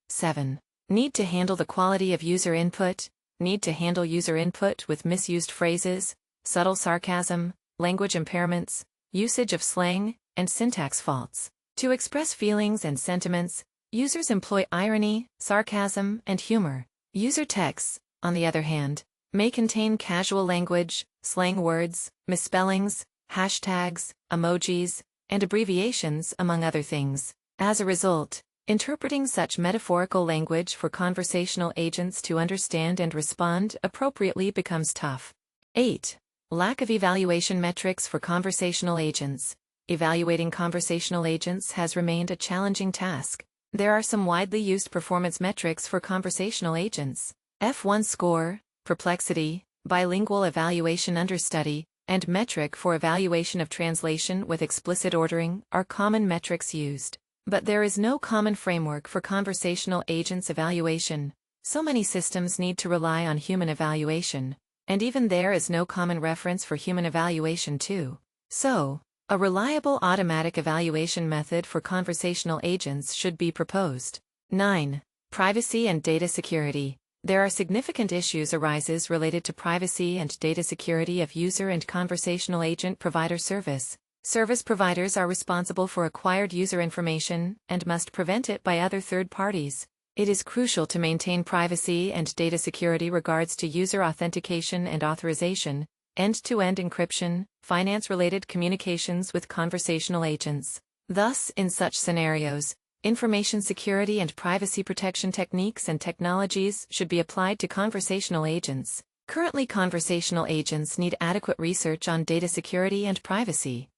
Need to handle the quality of user input. Need to handle user input with misused phrases, subtle sarcasm, language impairments, usage of slang, and syntax faults. To express feelings and sentiments, users employ irony, sarcasm, and humor. User texts, on the other hand, may contain casual language, slang words, misspellings, hashtags, emojis, and abbreviations, among other things. As a result, interpreting such metaphorical language for conversational agents to understand and respond appropriately becomes tough. 8. Lack of evaluation metrics for conversational agents. Evaluating conversational agents has remained a challenging task. There are some widely used performance metrics for conversational agents. F1 score, perplexity, bilingual evaluation understudy, and metric for evaluation of translation with explicit ordering are common metrics used. But there is no common framework for conversational agents evaluation. So many systems need to rely on human evaluation, and even there is no common reference for human evaluation too. So, a reliable automatic evaluation method for conversational agents should be proposed. 9. Privacy and data security. There are significant issues arises related to privacy and data security of user and conversational agent provider service. Service providers are responsible for acquired user information and must prevent it by other third parties. It is crucial to maintain privacy and data security regards to user authentication and authorization, end-to-end encryption, finance-related communications with conversational agents. Thus, in such scenarios, information security and privacy protection techniques and technologies should be applied to conversational agents. Currently, conversational agents need adequate research on data security and privacy.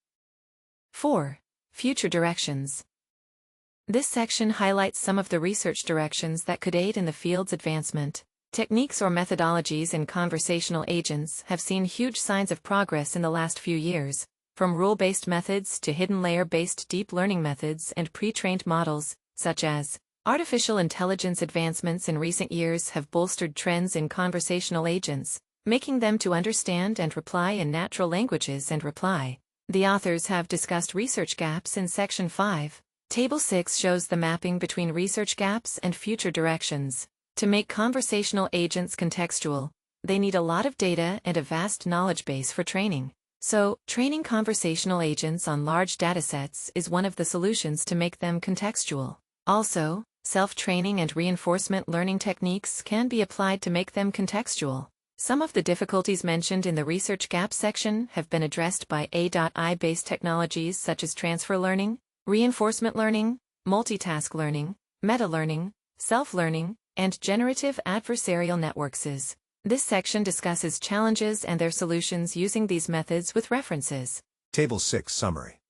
4. Future directions. This section highlights some of the research directions that could aid in the field's advancement. Techniques or methodologies in conversational agents have seen huge signs of progress in the last few years, from rule-based methods to hidden layer-based deep learning methods and pre-trained models, such as artificial intelligence. Advancements in recent years have bolstered trends in conversational agents, making them to understand and reply in natural languages and reply. The authors have discussed research gaps in Section 5. Table 6 shows the mapping between research gaps and future directions. To make conversational agents contextual, they need a lot of data and a vast knowledge base for training. So, training conversational agents on large datasets is one of the solutions to make them contextual. Also, self-training and reinforcement learning techniques can be applied to make them contextual. Some of the difficulties mentioned in the research gap section have been addressed by AI-based technologies such as transfer learning, reinforcement learning, multitask learning, meta-learning, self-learning, and generative adversarial networks. This section discusses challenges and their solutions using these methods with references. Table 6 Summary.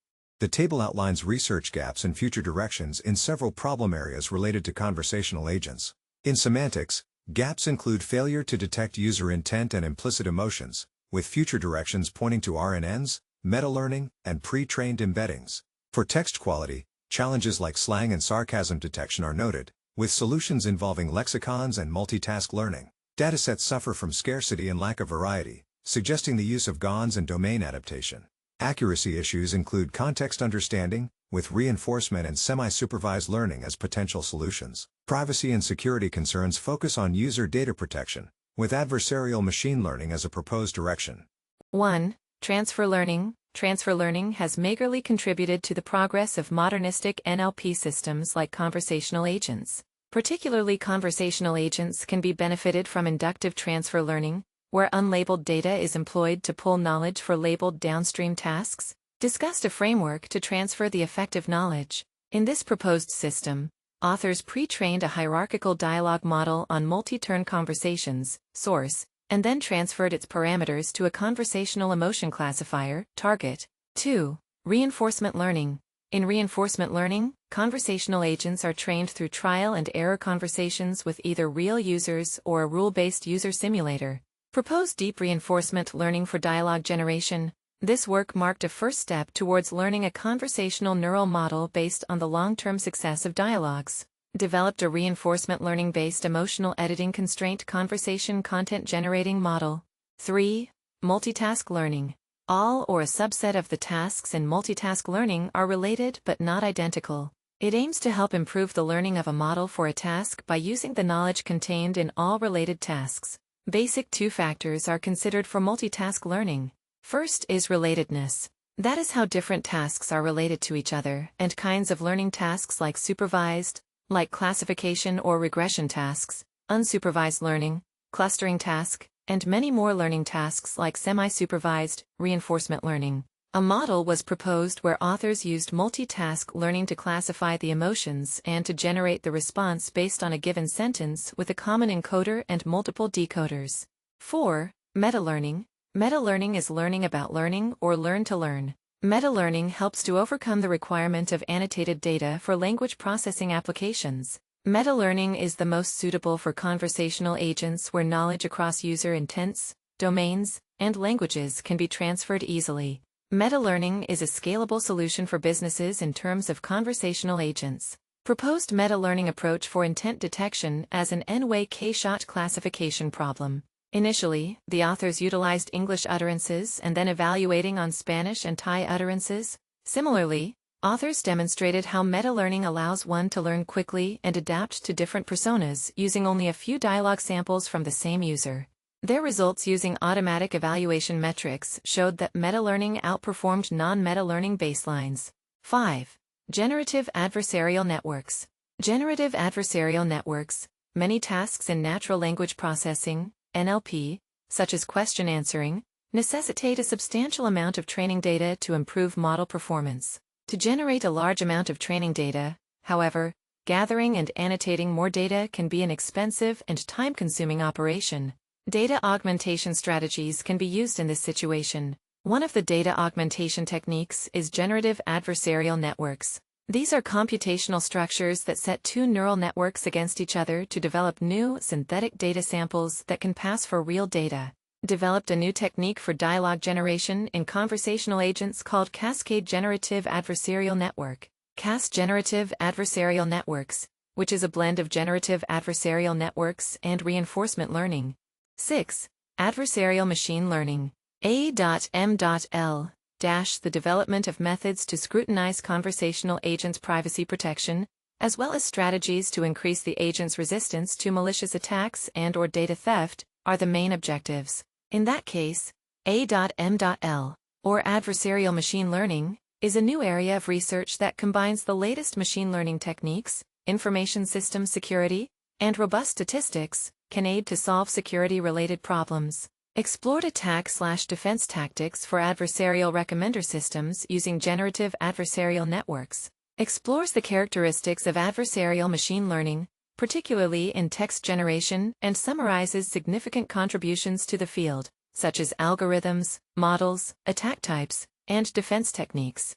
The table outlines research gaps and future directions in several problem areas related to conversational agents. In semantics, gaps include failure to detect user intent and implicit emotions, with future directions pointing to RNNs, meta-learning, and pre-trained embeddings. For text quality, challenges like slang and sarcasm detection are noted, with solutions involving lexicons and multitask learning. Datasets suffer from scarcity and lack of variety, suggesting the use of GANs and domain adaptation. Accuracy issues include context understanding, with reinforcement and semi-supervised learning as potential solutions. Privacy and security concerns focus on user data protection, with adversarial machine learning as a proposed direction. 1. Transfer learning. Transfer learning has meagerly contributed to the progress of modernistic NLP systems like conversational agents. Particularly, conversational agents can be benefited from inductive transfer learning, where unlabeled data is employed to pull knowledge for labeled downstream tasks. Discussed a framework to transfer the effective knowledge. In this proposed system, authors pre-trained a hierarchical dialogue model on multi-turn conversations, source, and then transferred its parameters to a conversational emotion classifier, target. 2. Reinforcement learning. In reinforcement learning, conversational agents are trained through trial and error conversations with either real users or a rule-based user simulator. Proposed deep reinforcement learning for dialogue generation. This work marked a first step towards learning a conversational neural model based on the long-term success of dialogues. Developed a reinforcement learning-based emotional editing constraint conversation content generating model. 3. Multitask learning. All or a subset of the tasks in multitask learning are related but not identical. It aims to help improve the learning of a model for a task by using the knowledge contained in all related tasks. Basic 2 factors are considered for multitask learning. First is relatedness. That is how different tasks are related to each other, and kinds of learning tasks like supervised, like classification or regression tasks, unsupervised learning, clustering task, and many more learning tasks like semi-supervised, reinforcement learning. A model was proposed where authors used multitask learning to classify the emotions and to generate the response based on a given sentence with a common encoder and multiple decoders. 4. Meta-learning. Meta-learning is learning about learning or learn to learn. Meta-learning helps to overcome the requirement of annotated data for language processing applications. Meta-learning is the most suitable for conversational agents where knowledge across user intents, domains, and languages can be transferred easily. Meta-learning is a scalable solution for businesses in terms of conversational agents. Proposed meta-learning approach for intent detection as an N-way K-shot classification problem. Initially, the authors utilized English utterances and then evaluating on Spanish and Thai utterances. Similarly, Authors demonstrated how meta-learning allows one to learn quickly and adapt to different personas using only a few dialogue samples from the same user. Their results using automatic evaluation metrics showed that meta-learning outperformed non-meta-learning baselines. 5. Generative adversarial networks. Generative adversarial networks, many tasks in natural language processing, NLP, such as question answering, necessitate a substantial amount of training data to improve model performance. To generate a large amount of training data, however, gathering and annotating more data can be an expensive and time-consuming operation. Data augmentation strategies can be used in this situation. One of the data augmentation techniques is generative adversarial networks. These are computational structures that set two neural networks against each other to develop new, synthetic data samples that can pass for real data. Developed a new technique for dialogue generation in conversational agents called Cascade Generative Adversarial Network, CAS Generative Adversarial Networks, which is a blend of generative adversarial networks and reinforcement learning. 6. Adversarial machine learning. A.M.L. The development of methods to scrutinize conversational agents' privacy protection, as well as strategies to increase the agent's resistance to malicious attacks and/or data theft, are the main objectives. In that case, A.M.L., or adversarial machine learning, is a new area of research that combines the latest machine learning techniques, information system security, and robust statistics, can aid to solve security-related problems. Explored attack/defense tactics for adversarial recommender systems using generative adversarial networks. Explores the characteristics of adversarial machine learning, particularly in text generation, and summarizes significant contributions to the field, such as algorithms, models, attack types, and defense techniques.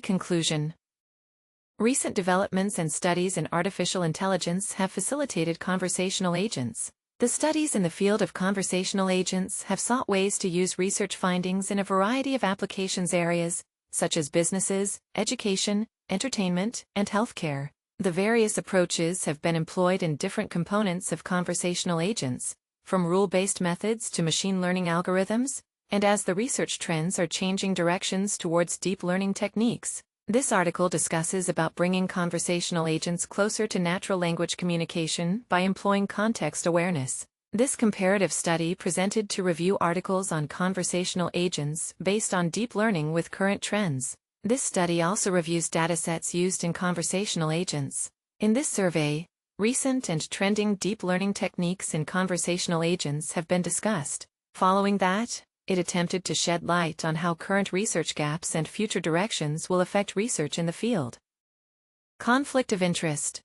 Conclusion. Recent developments and studies in artificial intelligence have facilitated conversational agents. The studies in the field of conversational agents have sought ways to use research findings in a variety of applications areas, such as businesses, education, entertainment, and healthcare. The various approaches have been employed in different components of conversational agents, from rule-based methods to machine learning algorithms, and as the research trends are changing directions towards deep learning techniques. This article discusses about bringing conversational agents closer to natural language communication by employing context awareness. This comparative study presented to review articles on conversational agents based on deep learning with current trends. This study also reviews datasets used in conversational agents. In this survey, recent and trending deep learning techniques in conversational agents have been discussed. Following that, it attempted to shed light on how current research gaps and future directions will affect research in the field. Conflict of interest.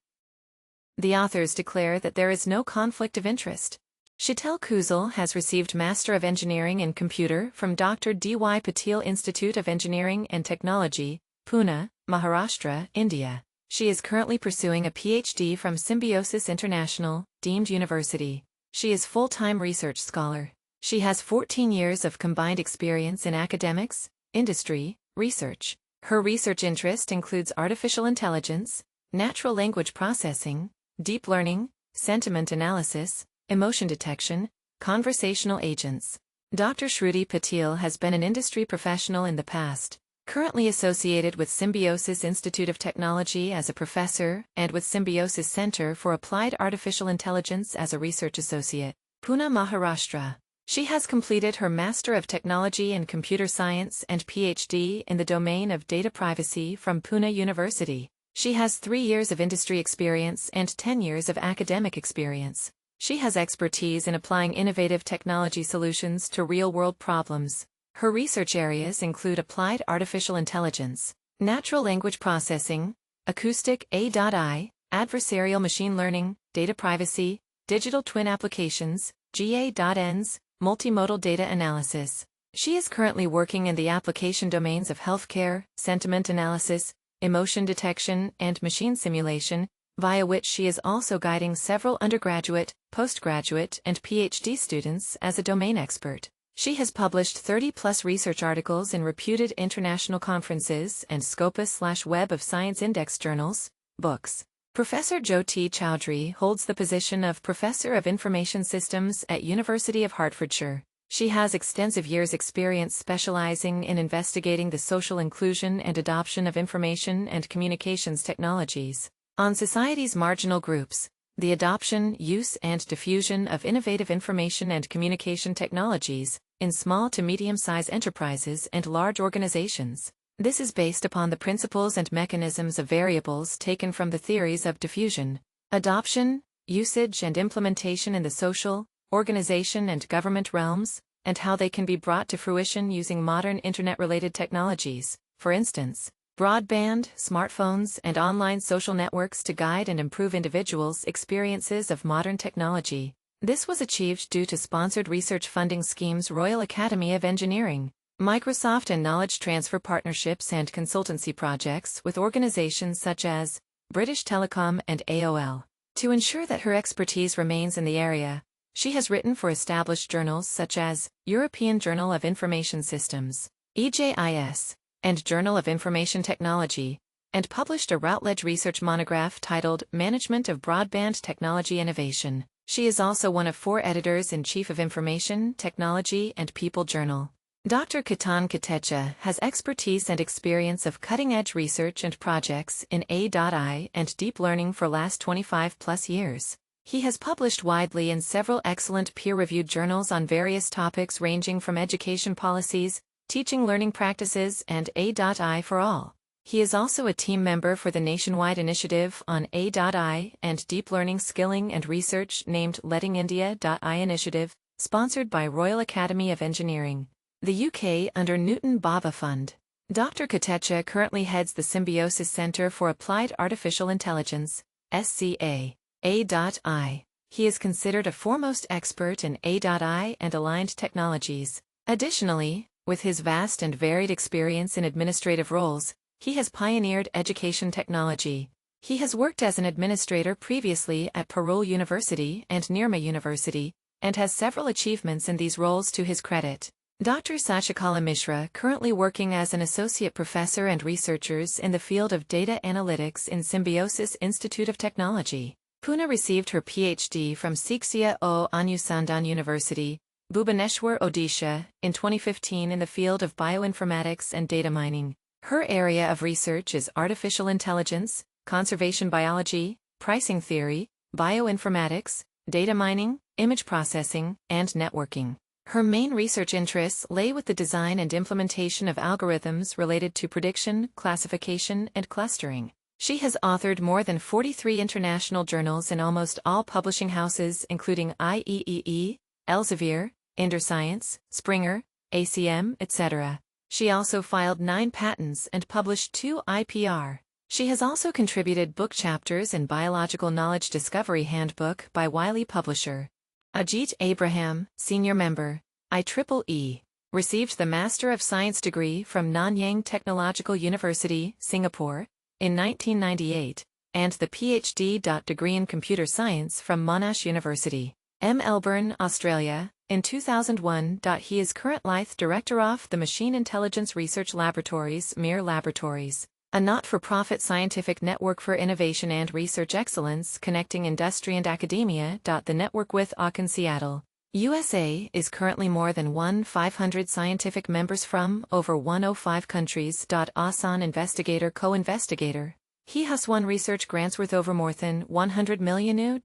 The authors declare that there is no conflict of interest. Sheetal Kuzal has received Master of Engineering in Computer from Dr. D.Y. Patil Institute of Engineering and Technology, Pune, Maharashtra, India. She is currently pursuing a PhD from Symbiosis International, deemed university. She is full-time research scholar. She has 14 years of combined experience in academics, industry, research. Her research interest includes artificial intelligence, natural language processing, deep learning, sentiment analysis, emotion detection, conversational agents. Dr. Shruti Patil has been an industry professional in the past, currently associated with Symbiosis Institute of Technology as a professor and with Symbiosis Center for Applied Artificial Intelligence as a research associate, Pune, Maharashtra. She has completed her Master of Technology in Computer Science and PhD in the domain of data privacy from Pune University. She has 3 years of industry experience and 10 years of academic experience. She has expertise in applying innovative technology solutions to real-world problems. Her research areas include applied artificial intelligence, natural language processing, acoustic AI, adversarial machine learning, data privacy, digital twin applications, GA.ENS, multimodal data analysis. She is currently working in the application domains of healthcare, sentiment analysis, emotion detection, and machine simulation, via which she is also guiding several undergraduate, postgraduate, and PhD students as a domain expert. She has published 30-plus research articles in reputed international conferences and Scopus/Web of Science Index journals, books. Professor Jyoti Chowdhury holds the position of Professor of Information Systems at University of Hertfordshire. She has extensive years' experience specializing in investigating the social inclusion and adoption of information and communications technologies on society's marginal groups, the adoption, use, and diffusion of innovative information and communication technologies in small to medium-sized enterprises and large organizations. This is based upon the principles and mechanisms of variables taken from the theories of diffusion, adoption, usage, and implementation in the social, organization, and government realms, and how they can be brought to fruition using modern internet-related technologies, for instance, broadband, smartphones, and online social networks to guide and improve individuals' experiences of modern technology. This was achieved due to sponsored research funding schemes, Royal Academy of Engineering, Microsoft, and knowledge transfer partnerships and consultancy projects with organizations such as British Telecom and AOL. To ensure that her expertise remains in the area, she has written for established journals such as European Journal of Information Systems, EJIS, and Journal of Information Technology, and published a Routledge research monograph titled Management of Broadband Technology Innovation. She is also one of 4 editors-in-chief of Information, Technology, and People Journal. Dr. Ketan Kotecha has expertise and experience of cutting-edge research and projects in AI and deep learning for last 25+ years. He has published widely in several excellent peer-reviewed journals on various topics ranging from education policies, teaching learning practices, and AI for all. He is also a team member for the nationwide initiative on AI and deep learning skilling and research named Letting India.ai Initiative, sponsored by Royal Academy of Engineering, the UK under Newton Bhabha Fund. Dr. Kotecha currently heads the Symbiosis Centre for Applied Artificial Intelligence, SCA. AI. He is considered a foremost expert in AI and aligned technologies. Additionally, with his vast and varied experience in administrative roles, he has pioneered education technology. He has worked as an administrator previously at Parul University and Nirma University, and has several achievements in these roles to his credit. Dr. Sashikala Mishra, currently working as an associate professor and researchers in the field of data analytics in Symbiosis Institute of Technology, Pune, received her PhD from Shiksha Anusandhan University, Bhubaneswar, Odisha, in 2015 in the field of bioinformatics and data mining. Her area of research is artificial intelligence, conservation biology, pricing theory, bioinformatics, data mining, image processing, and networking. Her main research interests lay with the design and implementation of algorithms related to prediction, classification, and clustering. She has authored more than 43 international journals in almost all publishing houses including IEEE, Elsevier, InterScience, Springer, ACM, etc. She also filed 9 patents and published 2 IPR. She has also contributed book chapters in Biological Knowledge Discovery Handbook by Wiley Publisher. Ajit Abraham, Senior Member, IEEE, received the Master of Science degree from Nanyang Technological University, Singapore, in 1998, and the PhD degree in Computer Science from Monash University, Melbourne, Australia, in 2001. He is currently Director of the Machine Intelligence Research Laboratories, MIR Laboratories, a not-for-profit scientific network for innovation and research excellence connecting industry and academia. The network with Aachen, Seattle, USA is currently more than 1,500 scientific members from over 105 countries. Asan Investigator Co-Investigator. He has won research grants worth over more than $100 million.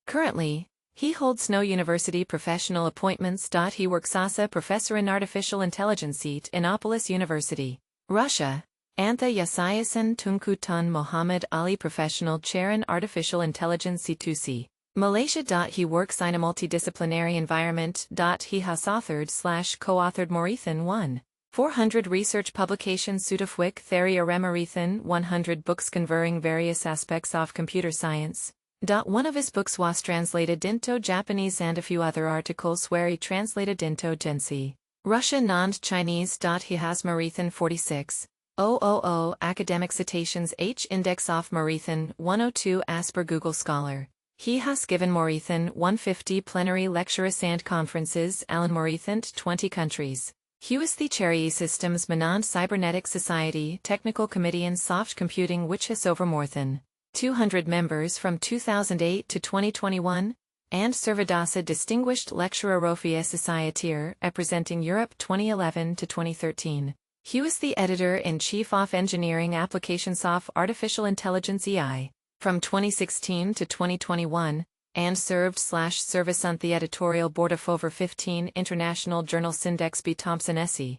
Currently, he holds no university professional appointments. He works as a professor in artificial intelligence at Innopolis University, Russia. Antha Yasayasan Tunkutan Mohammed Ali Professional Chair in Artificial Intelligence C2C, Malaysia. He works in a multidisciplinary environment. He has authored/co-authored Morithan 1,400 research publications Sutafwik Theria Remarithan 100 books covering various aspects of computer science. One of his books was translated into Japanese and a few other articles were translated into Gensi, Russian and Chinese. He has Marithan 46,000 academic citations H index of Marithan 102 as per Google Scholar. He has given Marithan 150 plenary lectures and conferences Alan Marithan 20 countries. He was the Chair Systems Manand Cybernetic Society Technical Committee in Soft Computing which has over more than 200 members from 2008 to 2021. and Servidasa Distinguished Lecturer Rofia Societeer, representing Europe 2011 to 2013. He was the editor-in-chief of Engineering Applications of Artificial Intelligence (AI) from 2016 to 2021, and served/service on the editorial board of over 15 international journals Index B. Thompson SE.